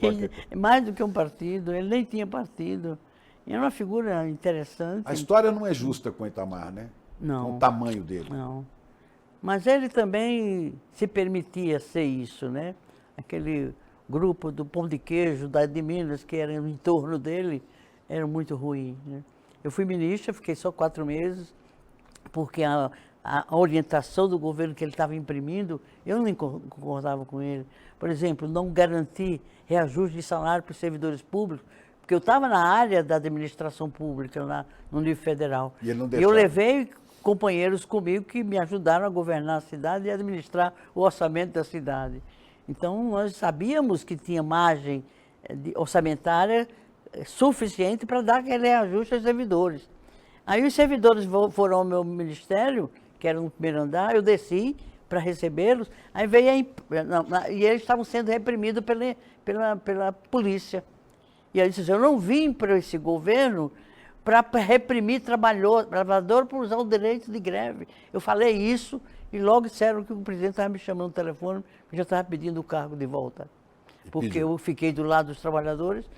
Speaker 6: Mais do que um partido, ele nem tinha partido. Era uma figura interessante.
Speaker 2: A história não é justa com o Itamar, né?
Speaker 6: Não.
Speaker 2: Com o tamanho dele.
Speaker 6: Não. Mas ele também se permitia ser isso, né? Aquele grupo do Pão de Queijo, de Minas, que era em torno dele, era muito ruim, né? Eu fui ministra, fiquei só 4 meses, porque a orientação do governo que ele estava imprimindo, eu não concordava com ele. Por exemplo, não garantir reajuste de salário para os servidores públicos, porque eu estava na área da administração pública, lá no nível federal.
Speaker 2: E ele não
Speaker 6: eu
Speaker 2: deixava.
Speaker 6: levei companheiros comigo que me ajudaram a governar a cidade e administrar o orçamento da cidade. Então, nós sabíamos que tinha margem orçamentária suficiente para dar aquele reajuste aos servidores. Aí os servidores foram ao meu ministério, que era no primeiro andar, eu desci para recebê-los, aí veio e eles estavam sendo reprimidos pela polícia. E aí disse, eu não vim para esse governo para reprimir trabalhador por usar o direito de greve. Eu falei isso e logo disseram que o presidente estava me chamando no telefone, eu já estava pedindo o cargo de volta. Porque eu fiquei do lado dos trabalhadores,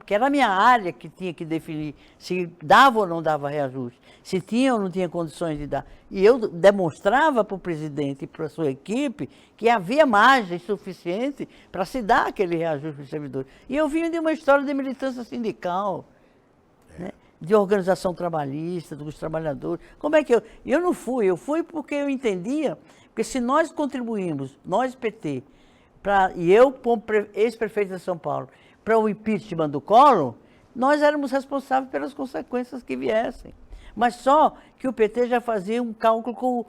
Speaker 6: que era a minha área que tinha que definir se dava ou não dava reajuste, se tinha ou não tinha condições de dar. E eu demonstrava para o presidente e para a sua equipe que havia margem suficiente para se dar aquele reajuste para os servidores. E eu vinha de uma história de militância sindical, né, de organização trabalhista, dos trabalhadores. Como é que eu não fui? Eu fui porque eu entendia, porque se nós contribuímos, nós PT, e eu, como ex-prefeito de São Paulo, para o impeachment do Collor, nós éramos responsáveis pelas consequências que viessem. Mas só que o PT já fazia um cálculo com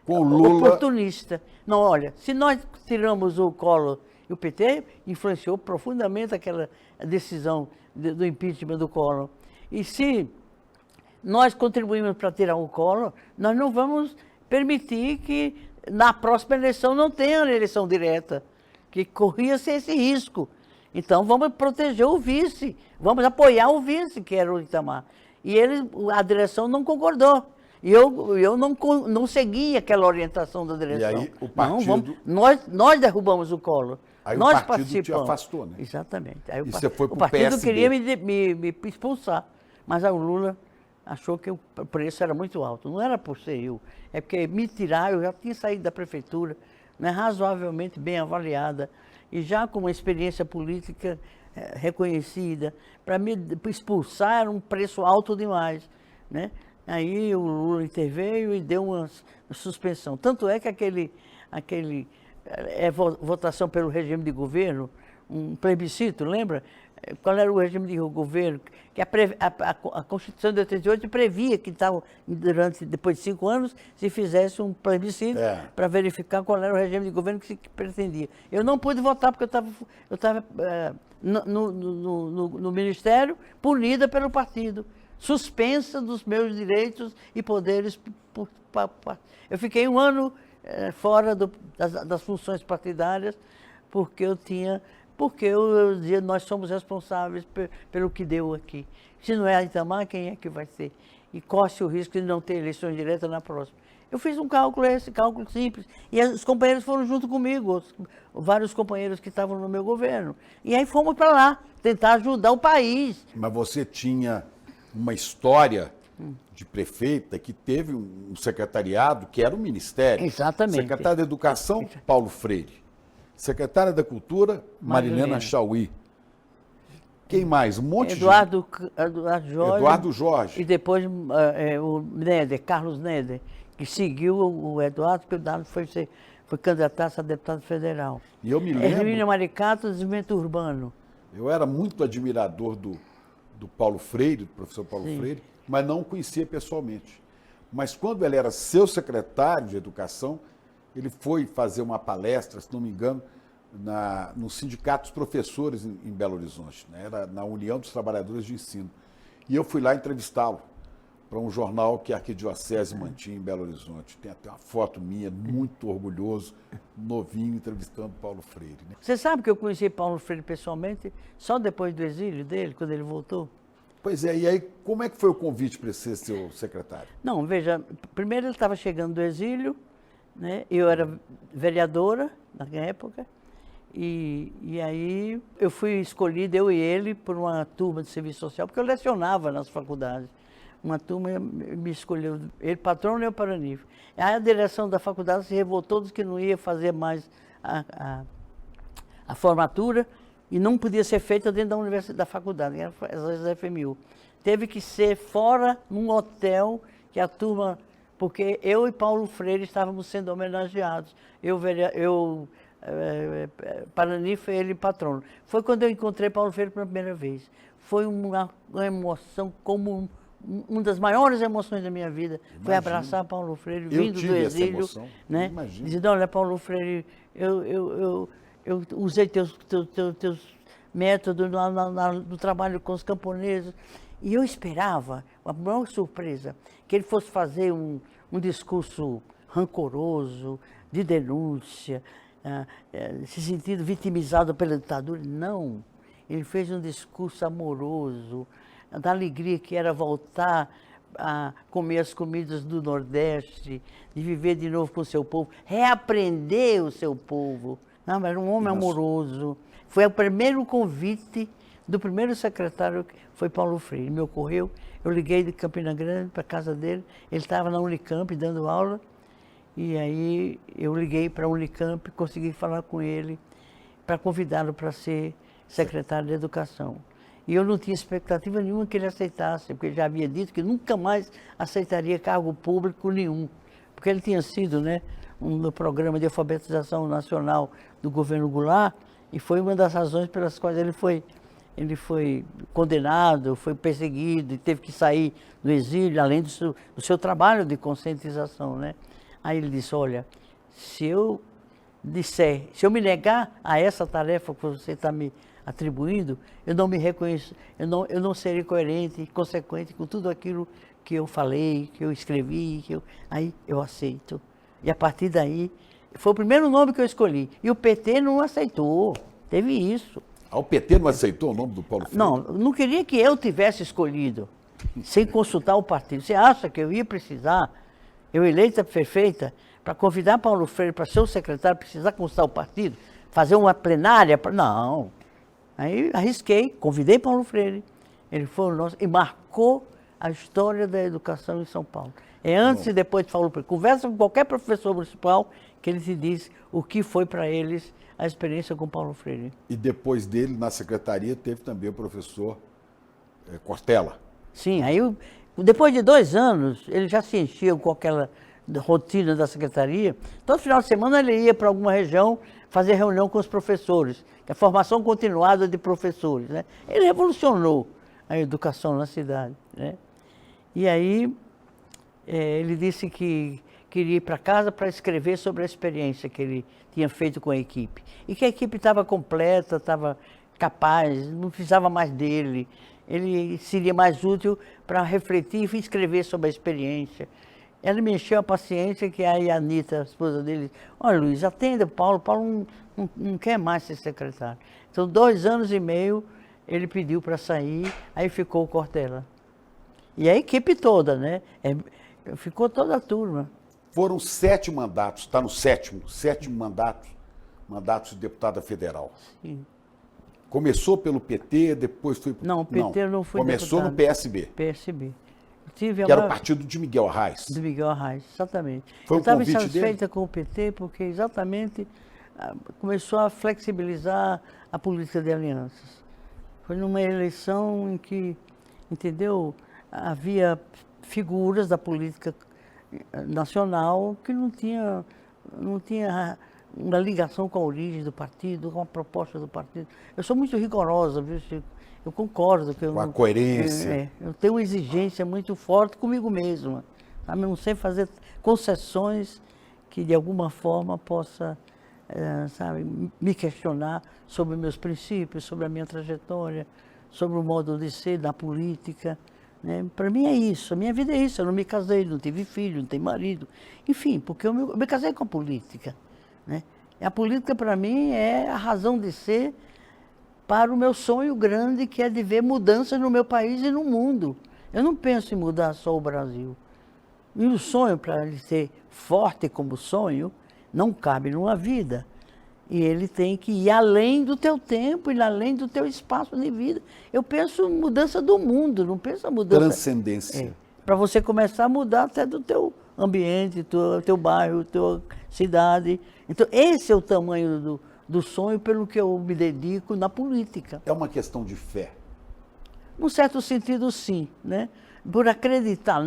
Speaker 2: o Lula
Speaker 6: oportunista. Não, olha, se nós tiramos o Collor, e o PT influenciou profundamente aquela decisão do impeachment do Collor. E se nós contribuímos para tirar o Collor, nós não vamos permitir que na próxima eleição não tenha eleição direta, que corria-se esse risco. Então vamos proteger o vice, vamos apoiar o vice, que era o Itamar. E a direção não concordou. E eu não segui aquela orientação da direção.
Speaker 2: E aí o partido...
Speaker 6: Nós derrubamos o Collor.
Speaker 2: Aí
Speaker 6: nós
Speaker 2: o partido te afastou, né?
Speaker 6: Exatamente. Aí
Speaker 2: E você foi pro
Speaker 6: o partido
Speaker 2: PSD.
Speaker 6: queria me expulsar, mas o Lula achou que o preço era muito alto. Não era por ser eu, é porque me tirar, eu já tinha saído da prefeitura, né, razoavelmente bem avaliada, e já com uma experiência política reconhecida. Para me expulsar era um preço alto demais, né? Aí o Lula interveio e deu uma suspensão. Tanto é que aquele votação pelo regime de governo, um plebiscito, lembra? Qual era o regime de governo? Que a Constituição de 88 previa que depois de 5 anos, se fizesse um plebiscito para verificar qual era o regime de governo que se pretendia. Eu não pude votar porque eu estava no Ministério, punida pelo partido, suspensa dos meus direitos e poderes. Eu fiquei 1 ano fora das funções partidárias porque eu dizia, nós somos responsáveis pelo que deu aqui. Se não é a Itamar, quem é que vai ser? E corre o risco de não ter eleições diretas na próxima. Eu fiz um cálculo, esse cálculo simples, e os companheiros foram junto comigo, vários companheiros que estavam no meu governo. E aí fomos para lá, tentar ajudar o país.
Speaker 2: Mas você tinha uma história de prefeita que teve um secretariado que era o Ministério.
Speaker 6: Exatamente.
Speaker 2: Secretário da Educação, Paulo Freire. Secretária da Cultura, Marilena Chauí. Quem mais? Um monte
Speaker 6: Eduardo
Speaker 2: de... Eduardo Jorge.
Speaker 6: E depois o Neder, Carlos Neder, que seguiu o Eduardo, porque o Eduardo foi candidato a deputado federal.
Speaker 2: E eu me lembro...
Speaker 6: Hermínia Maricato, desenvolvimento urbano.
Speaker 2: Eu era muito admirador do Paulo Freire, do professor Paulo Freire, mas não o conhecia pessoalmente. Mas quando ele era seu secretário de Educação, ele foi fazer uma palestra, se não me engano, no Sindicato dos Professores em Belo Horizonte, né? Era na União dos Trabalhadores de Ensino. E eu fui lá entrevistá-lo para um jornal que a Arquidiocese mantinha em Belo Horizonte. Tem até uma foto minha, muito orgulhoso, novinho, entrevistando Paulo Freire. Né?
Speaker 6: Você sabe que eu conheci Paulo Freire pessoalmente só depois do exílio dele, quando ele voltou?
Speaker 2: Pois é, e aí como é que foi o convite para ser seu secretário?
Speaker 6: Não, veja, primeiro ele estava chegando do exílio, né? Eu era vereadora na época, e aí eu fui escolhida, eu e ele, por uma turma de serviço social, porque eu lecionava nas faculdades. Uma turma me escolheu, ele patrono e eu paranífero. Aí a direção da faculdade se revoltou, disse que não ia fazer mais a formatura e não podia ser feita dentro da universidade, da faculdade, era a FMU. Teve que ser fora, num hotel, que a turma... Porque eu e Paulo Freire estávamos sendo homenageados. Eu paranífero e ele patrono. Foi quando eu encontrei Paulo Freire pela primeira vez. Foi uma emoção como... Uma das maiores emoções da minha vida. Imagino. Foi abraçar Paulo Freire, vindo do exílio. Né? Dizendo, olha, Paulo Freire, eu usei teus métodos no trabalho com os camponeses. E eu esperava, a maior surpresa, que ele fosse fazer um discurso rancoroso, de denúncia, se sentindo vitimizado pela ditadura. Não, ele fez um discurso amoroso, da alegria que era voltar a comer as comidas do Nordeste, de viver de novo com o seu povo, reaprender o seu povo. Não, era um homem amoroso. Foi o primeiro convite do primeiro secretário, que foi Paulo Freire. Me ocorreu, eu liguei de Campina Grande para a casa dele, ele estava na Unicamp dando aula, e aí eu liguei para a Unicamp, consegui falar com ele para convidá-lo para ser secretário de Educação. E eu não tinha expectativa nenhuma que ele aceitasse, porque ele já havia dito que nunca mais aceitaria cargo público nenhum. Porque ele tinha sido, né, no programa de alfabetização nacional do governo Goulart, e foi uma das razões pelas quais ele foi condenado, foi perseguido e teve que sair do exílio, além do seu trabalho de conscientização, né? Aí ele disse, olha, se eu me negar a essa tarefa que você está me atribuindo, eu não me reconheço, eu não serei coerente e consequente com tudo aquilo que eu falei, que eu escrevi, aí eu aceito. E a partir daí, foi o primeiro nome que eu escolhi. E o PT não aceitou, teve isso.
Speaker 2: O PT não aceitou o nome do Paulo Freire?
Speaker 6: Não queria que eu tivesse escolhido, sem consultar o partido. Você acha que eu ia precisar, eu eleita prefeita, para convidar Paulo Freire para ser o secretário, precisar consultar o partido? Fazer uma plenária? Não. Aí arrisquei, convidei Paulo Freire, ele foi o nosso, e marcou a história da educação em São Paulo. É antes e depois de Paulo Freire. Conversa com qualquer professor municipal que ele te diz o que foi para eles a experiência com Paulo Freire.
Speaker 2: E depois dele, na secretaria, teve também o professor Cortella.
Speaker 6: Sim, aí depois de 2 anos, ele já se enchia com aquela rotina da secretaria. Todo final de semana ele ia para alguma região fazer reunião com os professores, que é a formação continuada de professores, né? Ele revolucionou a educação na cidade, né? E aí ele disse que queria ir para casa para escrever sobre a experiência que ele tinha feito com a equipe. E que a equipe estava completa, estava capaz, não precisava mais dele. Ele seria mais útil para refletir e escrever sobre a experiência. Ela me encheu a paciência, que aí a Anitta, a esposa dele, olha, Luiz, atenda o Paulo, Paulo não quer mais ser secretário. Então, 2 anos e meio, ele pediu para sair, aí ficou o Cortella. E a equipe toda, né? Ficou toda a turma.
Speaker 2: Foram 7 mandatos, está no 7º mandatos de deputada federal.
Speaker 6: Sim.
Speaker 2: Começou pelo PT, depois foi...
Speaker 6: Não, o PT eu não fui
Speaker 2: Começou
Speaker 6: deputado.
Speaker 2: No PSB.
Speaker 6: PSB.
Speaker 2: Que era o partido de Miguel Arraes.
Speaker 6: De Miguel Arraes, exatamente.
Speaker 2: Foi um
Speaker 6: eu estava
Speaker 2: convite
Speaker 6: insatisfeita
Speaker 2: dele?
Speaker 6: com o PT porque exatamente começou a flexibilizar a política de alianças. Foi numa eleição em que, entendeu, havia figuras da política nacional que não tinha uma ligação com a origem do partido, com a proposta do partido. Eu sou muito rigorosa, viu, Chico? Eu concordo. Com
Speaker 2: a coerência.
Speaker 6: Eu tenho uma exigência muito forte comigo mesma. Sabe? Eu não sei fazer concessões que, de alguma forma, possa me questionar sobre meus princípios, sobre a minha trajetória, sobre o modo de ser da política. Né? Para mim é isso, a minha vida é isso. Eu não me casei, não tive filho, não tenho marido. Enfim, porque eu me casei com a política. Né? E a política, para mim, é a razão de ser para o meu sonho grande, que é de ver mudanças no meu país e no mundo. Eu não penso em mudar só o Brasil. E o sonho, para ele ser forte como sonho, não cabe numa vida. E ele tem que ir além do teu tempo e além do teu espaço de vida. Eu penso em mudança do mundo, não penso em mudança...
Speaker 2: Transcendência.
Speaker 6: Para você começar a mudar até do teu ambiente, teu bairro, tua cidade. Então, esse é o tamanho do sonho pelo que eu me dedico na política.
Speaker 2: É uma questão de fé.
Speaker 6: Num certo sentido, sim, né? Por acreditar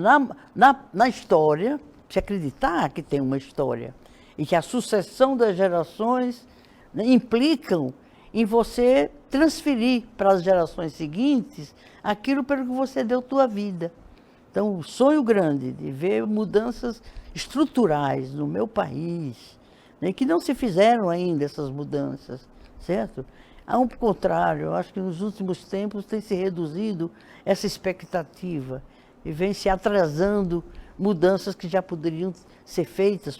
Speaker 6: na história, se acreditar que tem uma história e que a sucessão das gerações, né, implicam em você transferir para as gerações seguintes aquilo pelo que você deu tua vida. Então, o sonho grande de ver mudanças estruturais no meu país, né, que não se fizeram ainda essas mudanças, certo? Ao contrário, eu acho que nos últimos tempos tem se reduzido essa expectativa e vem se atrasando mudanças que já poderiam ser feitas,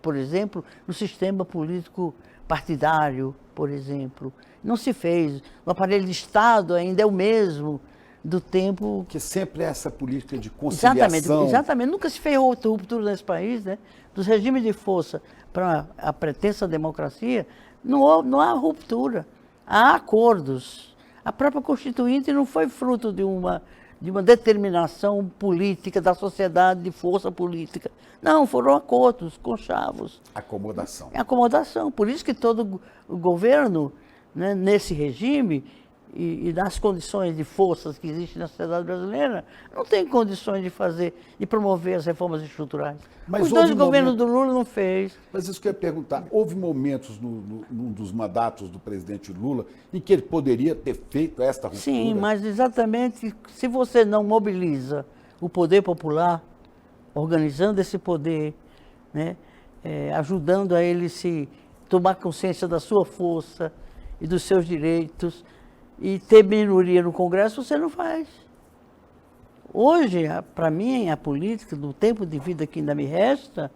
Speaker 6: por exemplo, no sistema político partidário, por exemplo. Não se fez. O aparelho de Estado ainda é o mesmo, do tempo.
Speaker 2: Porque sempre é essa política de conciliação.
Speaker 6: Exatamente. Nunca se fez ruptura nesse país, né? Dos regimes de força para a pretensa democracia, não há ruptura. Há acordos. A própria Constituinte não foi fruto de uma determinação política da sociedade, de força política. Não, foram acordos, conchavos.
Speaker 2: Acomodação.
Speaker 6: Acomodação. Por isso que todo o governo, né, nesse regime e nas condições de forças que existem na sociedade brasileira, não tem condições de promover as reformas estruturais.
Speaker 2: Mas
Speaker 6: os dois governos do Lula não fez.
Speaker 2: Mas isso que eu ia perguntar, houve momentos num dos mandatos do presidente Lula em que ele poderia ter feito esta ruptura?
Speaker 6: Sim, mas exatamente se você não mobiliza o poder popular, organizando esse poder, né, ajudando a ele se tomar consciência da sua força e dos seus direitos, e ter minoria no Congresso, você não faz. Hoje, para mim, a política, do tempo de vida que ainda me resta,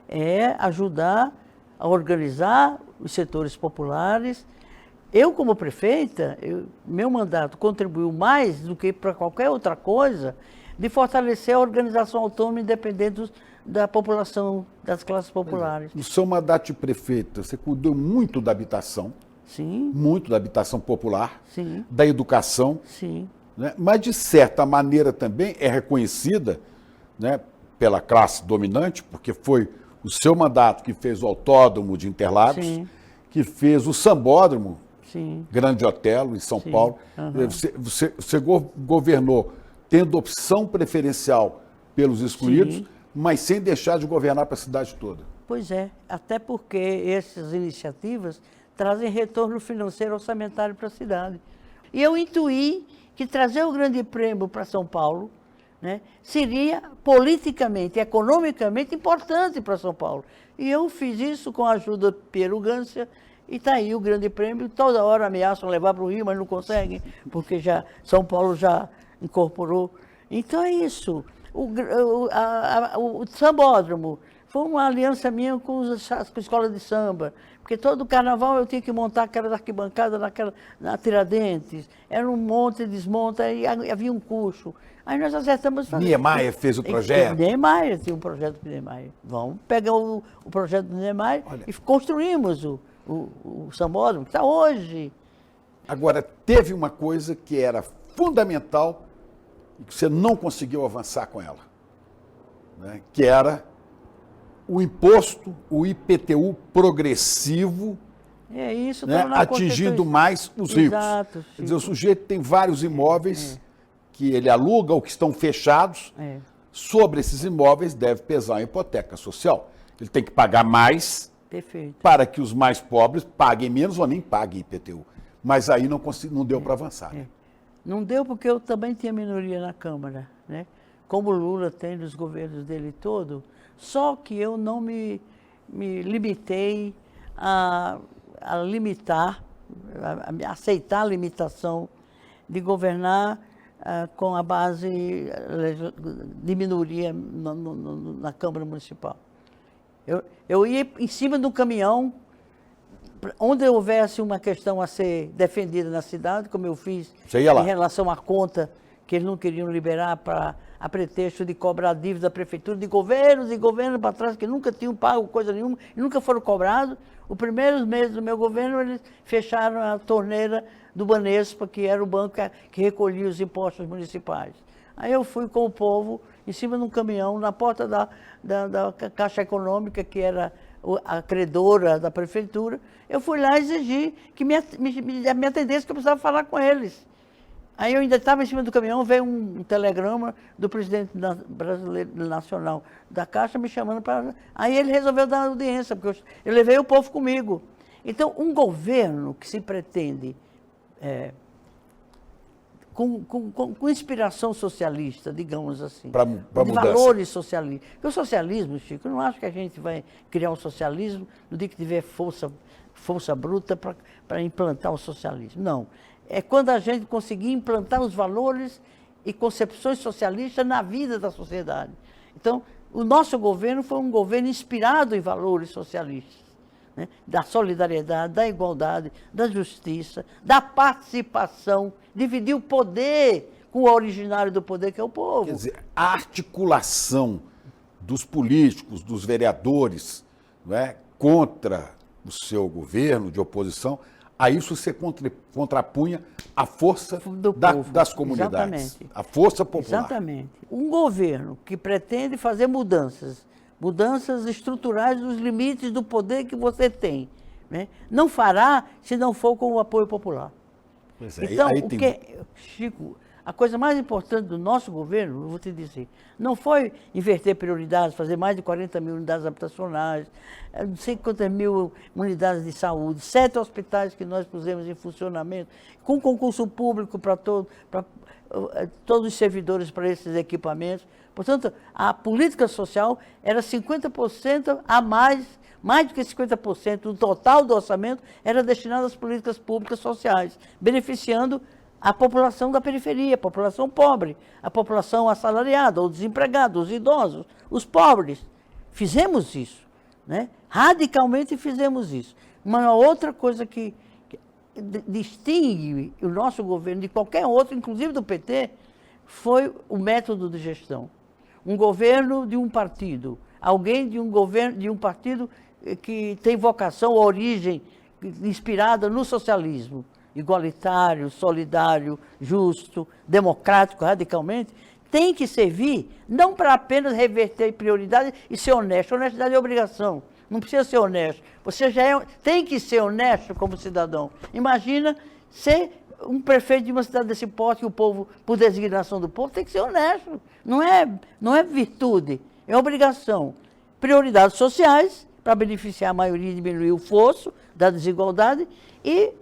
Speaker 6: é ajudar a organizar os setores populares. Eu, como prefeita, meu mandato contribuiu mais do que para qualquer outra coisa de fortalecer a organização autônoma independente da população, das classes populares.
Speaker 2: No seu mandato de prefeita, você cuidou muito da habitação.
Speaker 6: Sim.
Speaker 2: Muito da habitação popular,
Speaker 6: sim,
Speaker 2: da educação,
Speaker 6: sim,
Speaker 2: né? Mas, de certa maneira, também é reconhecida, né, pela classe dominante, porque foi o seu mandato que fez o Autódromo de Interlagos,
Speaker 6: sim,
Speaker 2: que fez o Sambódromo,
Speaker 6: sim,
Speaker 2: Grande Otelo, em São
Speaker 6: sim,
Speaker 2: Paulo. Você governou tendo opção preferencial pelos excluídos,
Speaker 6: sim,
Speaker 2: mas sem deixar de governar para a cidade toda.
Speaker 6: Pois é, até porque essas iniciativas trazem retorno financeiro orçamentário para a cidade. E eu intuí que trazer o Grande Prêmio para São Paulo, né, seria politicamente, economicamente importante para São Paulo. E eu fiz isso com a ajuda do Piero Gância, e está aí o Grande Prêmio. Toda hora ameaçam levar para o Rio, mas não conseguem, porque São Paulo já incorporou. Então é isso. O Sambódromo foi uma aliança minha com a escola de samba, porque todo carnaval eu tinha que montar aquelas arquibancadas na Tiradentes, era um monte, desmonta, e havia um custo. Aí nós acertamos fazer.
Speaker 2: Niemeyer fez o projeto?
Speaker 6: Niemeyer, tinha um projeto do Niemeyer. Vamos pegar o projeto do Niemeyer. Olha, e construímos o Sambódromo, que está hoje.
Speaker 2: Agora, teve uma coisa que era fundamental e que você não conseguiu avançar com ela, né? Que era o imposto, o IPTU progressivo,
Speaker 6: isso,
Speaker 2: né, atingindo mais os ricos.
Speaker 6: Exato,
Speaker 2: quer dizer, o sujeito tem vários imóveis que ele aluga ou que estão fechados. Sobre esses imóveis deve pesar a hipoteca social. Ele tem que pagar mais.
Speaker 6: Perfeito. Para
Speaker 2: que os mais pobres paguem menos ou nem paguem IPTU. Mas aí não deu para avançar. Né?
Speaker 6: Não deu porque eu também tinha minoria na Câmara, né? Como o Lula tem nos governos dele todo. Só que eu não me limitei a limitar, a aceitar a limitação de governar com a base de minoria na Câmara Municipal. Eu ia em cima do caminhão, onde houvesse uma questão a ser defendida na cidade, como eu fiz em relação à conta que eles não queriam liberar a pretexto de cobrar a dívida da prefeitura, de governos e governos para trás que nunca tinham pago coisa nenhuma e nunca foram cobrados. Os primeiros meses do meu governo, eles fecharam a torneira do Banespa, que era o banco que recolhia os impostos municipais. Aí eu fui com o povo, em cima de um caminhão, na porta da Caixa Econômica, que era a credora da prefeitura. Eu fui lá exigir que me atendesse, que eu precisava falar com eles. Aí eu ainda estava em cima do caminhão, veio um telegrama do presidente brasileiro nacional da Caixa me chamando para... Aí ele resolveu dar audiência, porque eu levei o povo comigo. Então, um governo que se pretende com inspiração socialista, digamos assim, de valores socialistas. Porque o socialismo, Chico, eu não acho que a gente vai criar um socialismo no dia que tiver força bruta para implantar o socialismo. Não. É quando a gente conseguir implantar os valores e concepções socialistas na vida da sociedade. Então, o nosso governo foi um governo inspirado em valores socialistas, né? Da solidariedade, da igualdade, da justiça, da participação, dividir o poder com o originário do poder, que é o povo.
Speaker 2: Quer dizer, a articulação dos políticos, dos vereadores, não é, contra o seu governo de oposição, a isso você contrapunha a força
Speaker 6: povo.
Speaker 2: das comunidades,
Speaker 6: Exatamente.
Speaker 2: a força popular.
Speaker 6: Exatamente. Um governo que pretende fazer mudanças estruturais dos limites do poder que você tem, né, não fará se não for com o apoio popular.
Speaker 2: Pois é,
Speaker 6: Então,
Speaker 2: aí tem...
Speaker 6: Chico, a coisa mais importante do nosso governo, eu vou te dizer, não foi inverter prioridades, fazer mais de 40 mil unidades habitacionais, não sei quantas mil unidades de saúde, 7 hospitais que nós pusemos em funcionamento, com concurso público para todos os servidores para esses equipamentos. Portanto, a política social era 50% a mais do que 50% do total do orçamento era destinado às políticas públicas sociais, beneficiando a população da periferia, a população pobre, a população assalariada, ou desempregada, os idosos, os pobres. Fizemos isso, né? Radicalmente fizemos isso. Uma outra coisa que distingue o nosso governo de qualquer outro, inclusive do PT, foi o método de gestão. Um governo de um partido, alguém de um governo de um partido que tem vocação, origem inspirada no socialismo, igualitário, solidário, justo, democrático, radicalmente, tem que servir não para apenas reverter prioridades e ser honesto. Honestidade é obrigação, não precisa ser honesto. Você tem que ser honesto como cidadão. Imagina ser um prefeito de uma cidade desse porte que o povo, por designação do povo, tem que ser honesto. Não é virtude, é obrigação. Prioridades sociais, para beneficiar a maioria e diminuir o fosso da desigualdade, e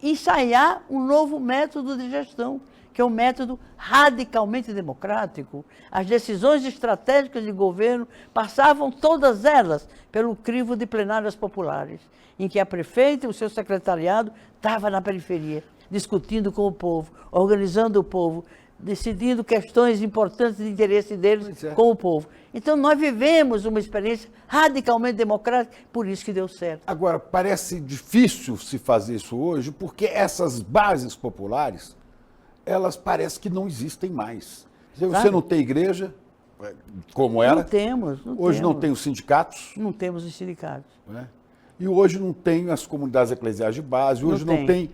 Speaker 6: ensaiar um novo método de gestão, que é um método radicalmente democrático. As decisões estratégicas de governo passavam todas elas pelo crivo de plenárias populares, em que a prefeita e o seu secretariado estavam na periferia, discutindo com o povo, organizando o povo, decidindo questões importantes de interesse deles com o povo. Então, nós vivemos uma experiência radicalmente democrática, por isso que deu certo.
Speaker 2: Agora, parece difícil se fazer isso hoje, porque essas bases populares, elas parecem que não existem mais. Você não tem igreja, como era.
Speaker 6: Não temos.
Speaker 2: Hoje não tem os sindicatos.
Speaker 6: Não temos os sindicatos.
Speaker 2: Né? E hoje não tem as comunidades eclesiais de base, hoje não tem.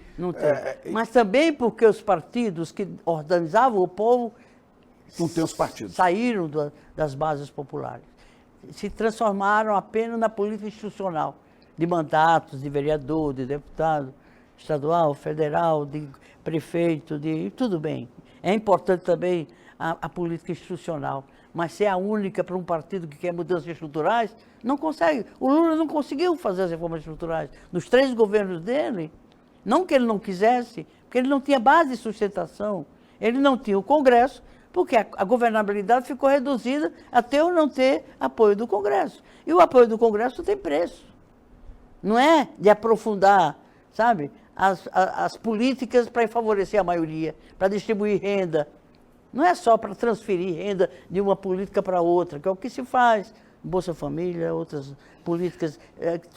Speaker 6: Mas também porque os partidos que organizavam o povo
Speaker 2: não tem os partidos.
Speaker 6: Saíram das bases populares. Se transformaram apenas na política institucional, de mandatos, de vereador, de deputado estadual, federal, de prefeito, tudo bem. É importante também a política institucional, mas ser a única para um partido que quer mudanças estruturais, não consegue. O Lula não conseguiu fazer as reformas estruturais. Nos 3 governos dele, não que ele não quisesse, porque ele não tinha base de sustentação, ele não tinha o Congresso, porque a governabilidade ficou reduzida até eu não ter apoio do Congresso. E o apoio do Congresso tem preço. Não é de aprofundar, sabe, as políticas para favorecer a maioria, para distribuir renda. Não é só para transferir renda de uma política para outra, que é o que se faz. Bolsa Família, outras políticas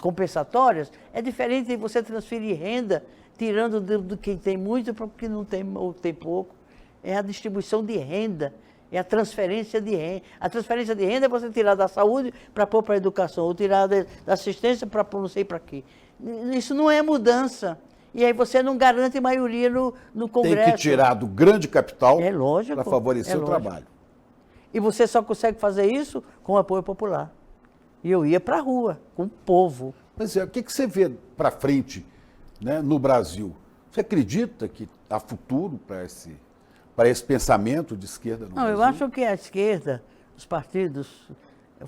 Speaker 6: compensatórias. É diferente de você transferir renda, tirando do quem tem muito para o que não tem ou tem pouco. É a distribuição de renda, é a transferência de renda. A transferência de renda é você tirar da saúde para pôr para a educação, ou tirar da assistência para pôr não sei para quê. Isso não é mudança. E aí você não garante maioria no Congresso.
Speaker 2: Tem que tirar do grande capital
Speaker 6: para
Speaker 2: favorecer o trabalho.
Speaker 6: E você só consegue fazer isso com o apoio popular. E eu ia para a rua, com o povo.
Speaker 2: Mas o que você vê para frente, né, no Brasil? Você acredita que há futuro para esse pensamento de esquerda no Brasil?
Speaker 6: Eu acho que a esquerda, os partidos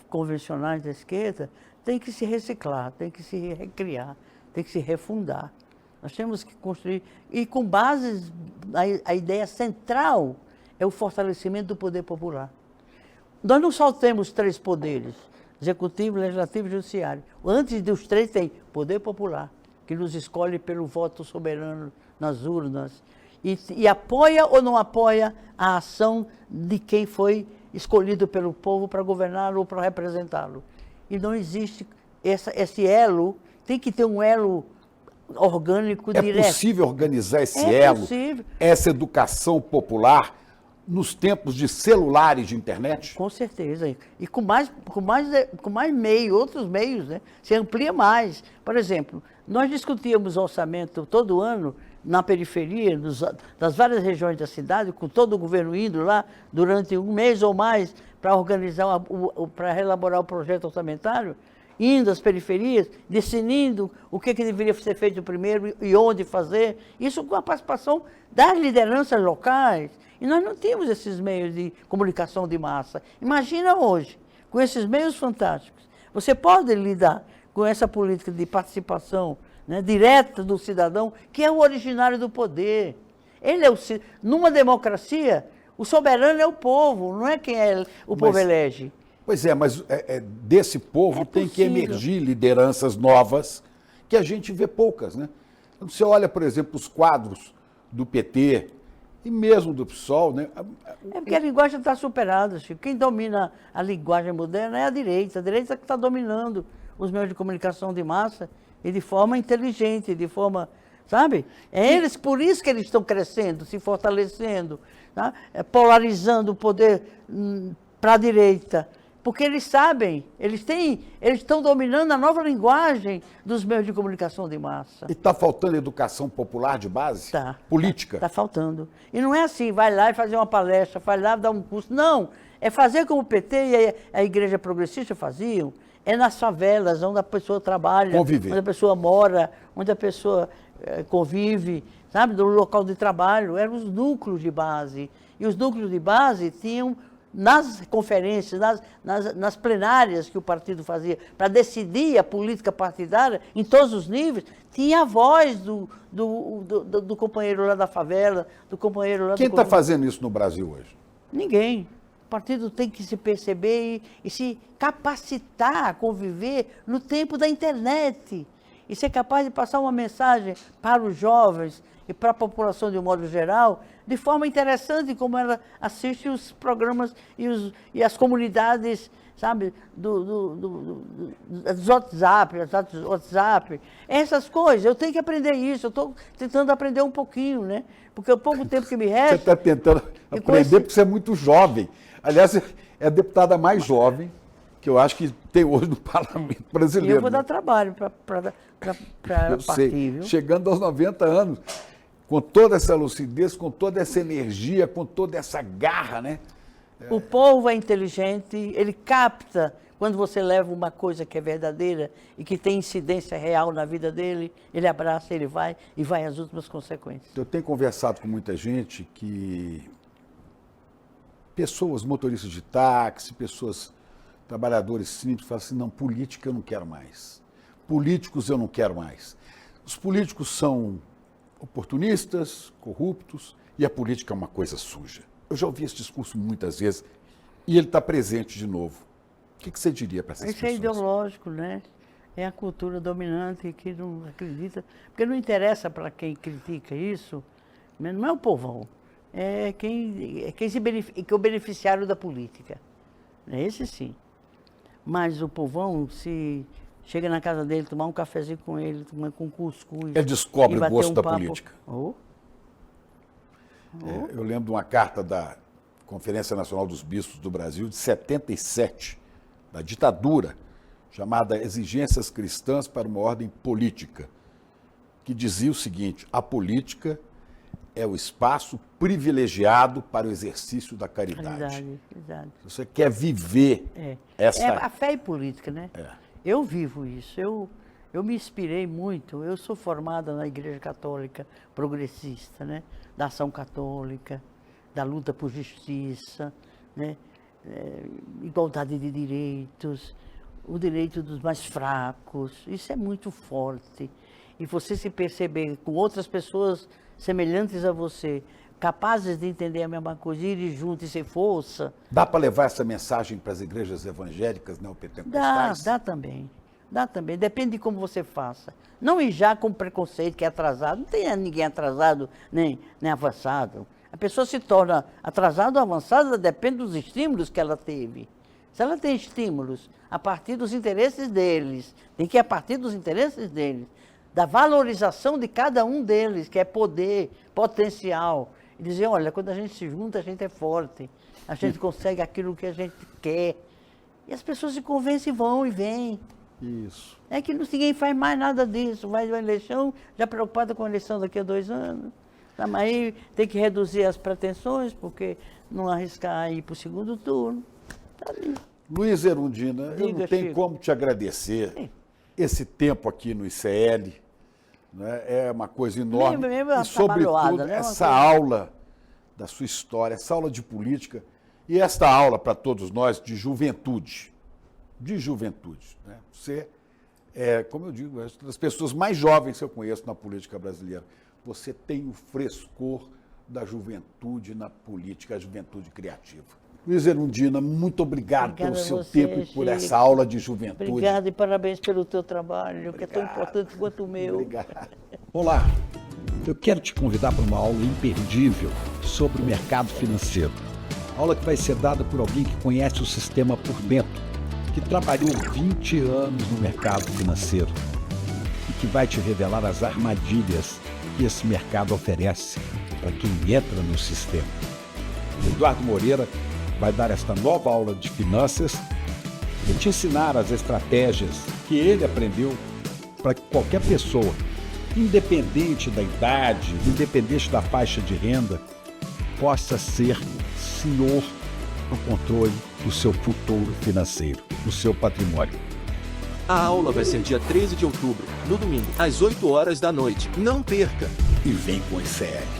Speaker 6: convencionais da esquerda, têm que se reciclar, têm que se recriar, têm que se refundar. Nós temos que construir, e com bases, a ideia central é o fortalecimento do poder popular. Nós não só temos 3 poderes, executivo, legislativo e judiciário. Antes dos 3 tem poder popular, que nos escolhe pelo voto soberano nas urnas, e apoia ou não apoia a ação de quem foi escolhido pelo povo para governá-lo ou para representá-lo. E não existe esse elo, tem que ter um elo orgânico direto.
Speaker 2: É possível organizar esse elo, essa educação popular, nos tempos de celulares de internet?
Speaker 6: Com certeza. E com mais meio, outros meios, né? Se amplia mais. Por exemplo, nós discutíamos orçamento todo ano na periferia, das várias regiões da cidade, com todo o governo indo lá durante um mês ou mais para organizar, para elaborar o projeto orçamentário, indo às periferias, definindo o que deveria ser feito primeiro e onde fazer. Isso com a participação das lideranças locais. E nós não tínhamos esses meios de comunicação de massa. Imagina hoje, com esses meios fantásticos, você pode lidar com essa política de participação, né, direta do cidadão, que é o originário do poder. Ele é numa democracia, o soberano é o povo, não é quem o povo elege.
Speaker 2: Pois é, mas desse povo tem que emergir lideranças novas, que a gente vê poucas, né? Você olha, por exemplo, os quadros do PT e mesmo do PSOL, né?
Speaker 6: É porque a linguagem está superada, Chico. Quem domina a linguagem moderna é a direita que está dominando os meios de comunicação de massa e de forma inteligente, de forma, sabe? Eles, por isso que eles estão crescendo, se fortalecendo, tá? Polarizando o poder para a direita. Porque eles sabem, eles estão dominando a nova linguagem dos meios de comunicação de massa.
Speaker 2: E está faltando educação popular de base?
Speaker 6: Tá.
Speaker 2: Política?
Speaker 6: Está faltando. E não é assim, vai lá e fazer uma palestra, vai lá dar um curso. Não, é fazer como o PT e a Igreja Progressista faziam. É nas favelas, onde a pessoa trabalha,
Speaker 2: Conviver.
Speaker 6: onde a pessoa mora, onde a pessoa convive, sabe, do local de trabalho. Eram os núcleos de base. E os núcleos de base tinham, nas conferências, nas plenárias que o partido fazia, para decidir a política partidária, em todos os níveis, tinha a voz do companheiro lá da favela, do companheiro lá do...
Speaker 2: Quem está fazendo isso no Brasil hoje?
Speaker 6: Ninguém. O partido tem que se perceber e se capacitar a conviver no tempo da internet. E ser capaz de passar uma mensagem para os jovens e para a população de um modo geral, de forma interessante, como ela assiste os programas e as comunidades, sabe, dos WhatsApp, essas coisas. Eu tenho que aprender isso, eu estou tentando aprender um pouquinho, né? Porque o pouco tempo que me resta...
Speaker 2: Você está tentando aprender porque você é muito jovem. Aliás, é a deputada mais jovem que eu acho que tem hoje no Parlamento Brasileiro.
Speaker 6: E eu vou dar trabalho para partir, viu?
Speaker 2: Chegando aos 90 anos, com toda essa lucidez, com toda essa energia, com toda essa garra, né?
Speaker 6: O povo é inteligente, ele capta quando você leva uma coisa que é verdadeira e que tem incidência real na vida dele, ele abraça, ele vai e vai às últimas consequências.
Speaker 2: Eu tenho conversado com muita gente que... Pessoas, motoristas de táxi, pessoas, trabalhadores simples, falam assim, não, política eu não quero mais. Políticos eu não quero mais. Os políticos são oportunistas, corruptos, e a política é uma coisa suja. Eu já ouvi esse discurso muitas vezes, e ele está presente de novo. O que você diria para essas pessoas?
Speaker 6: Isso é ideológico, né? É a cultura dominante que não acredita. Porque não interessa para quem critica isso, não é o povão. É o beneficiário da política. É esse sim. Mas o povão, se chega na casa dele, tomar um cafezinho com ele, tomar com cuscuz...
Speaker 2: Ele descobre o gosto da política. Eu lembro de uma carta da Conferência Nacional dos Bispos do Brasil, de 77, da ditadura, chamada Exigências Cristãs para uma Ordem Política, que dizia o seguinte: a política é o espaço privilegiado para o exercício da caridade.
Speaker 6: Exato.
Speaker 2: Se você quer viver essa...
Speaker 6: É a fé e política, né?
Speaker 2: É.
Speaker 6: Eu vivo isso. Eu me inspirei muito. Eu sou formada na Igreja Católica Progressista, né? Da ação católica, da luta por justiça, né? Igualdade de direitos, o direito dos mais fracos. Isso é muito forte. E você se perceber com outras pessoas semelhantes a você, capazes de entender a mesma coisa, ir junto e ser força.
Speaker 2: Dá para levar essa mensagem para as igrejas evangélicas neopentecostais?
Speaker 6: Dá também. Dá também. Depende de como você faça. Não ir já com preconceito que é atrasado. Não tem ninguém atrasado nem avançado. A pessoa se torna atrasada ou avançada, depende dos estímulos que ela teve. Se ela tem estímulos a partir dos interesses deles, tem que ir a partir dos interesses deles, da valorização de cada um deles, que é poder, potencial, e dizer, olha, quando a gente se junta, a gente é forte, a gente consegue aquilo que a gente quer. E as pessoas se convencem, vão e vêm.
Speaker 2: Isso.
Speaker 6: É que ninguém faz mais nada disso, vai uma eleição, já preocupada com a eleição daqui a 2 anos. Tá, mas aí tem que reduzir as pretensões, porque não arriscar ir para o segundo turno. Tá ali.
Speaker 2: Luiz Erundina, eu
Speaker 6: Diga,
Speaker 2: não tenho
Speaker 6: Chico.
Speaker 2: como te agradecer
Speaker 6: Sim.
Speaker 2: esse tempo aqui no ICL, né? É uma coisa enorme.
Speaker 6: Mesmo uma
Speaker 2: e, sobretudo,
Speaker 6: trabalhoada, né? Uma
Speaker 2: essa
Speaker 6: coisa-
Speaker 2: aula da sua história, essa aula de política e esta aula para todos nós de juventude. De juventude. Né? Você é, como eu digo, é uma das pessoas mais jovens que eu conheço na política brasileira. Você tem o frescor da juventude na política, a juventude criativa. Luiz Erundina, muito obrigado
Speaker 6: Obrigada
Speaker 2: pelo
Speaker 6: a
Speaker 2: seu
Speaker 6: você,
Speaker 2: tempo e por
Speaker 6: Chico.
Speaker 2: essa aula de juventude.
Speaker 6: Obrigada e parabéns pelo teu trabalho, que é tão importante quanto o meu.
Speaker 2: Obrigado.
Speaker 7: Olá, eu quero te convidar para uma aula imperdível sobre o mercado financeiro. Aula que vai ser dada por alguém que conhece o sistema por dentro, que trabalhou 20 anos no mercado financeiro e que vai te revelar as armadilhas que esse mercado oferece para quem entra no sistema. Eduardo Moreira vai dar esta nova aula de finanças e te ensinar as estratégias que ele aprendeu para que qualquer pessoa, independente da idade, independente da faixa de renda, possa ser senhor no controle do seu futuro financeiro, do seu patrimônio.
Speaker 5: A aula vai ser dia 13 de outubro, no domingo, às 8 horas da noite. Não perca!
Speaker 2: E vem com o ICL.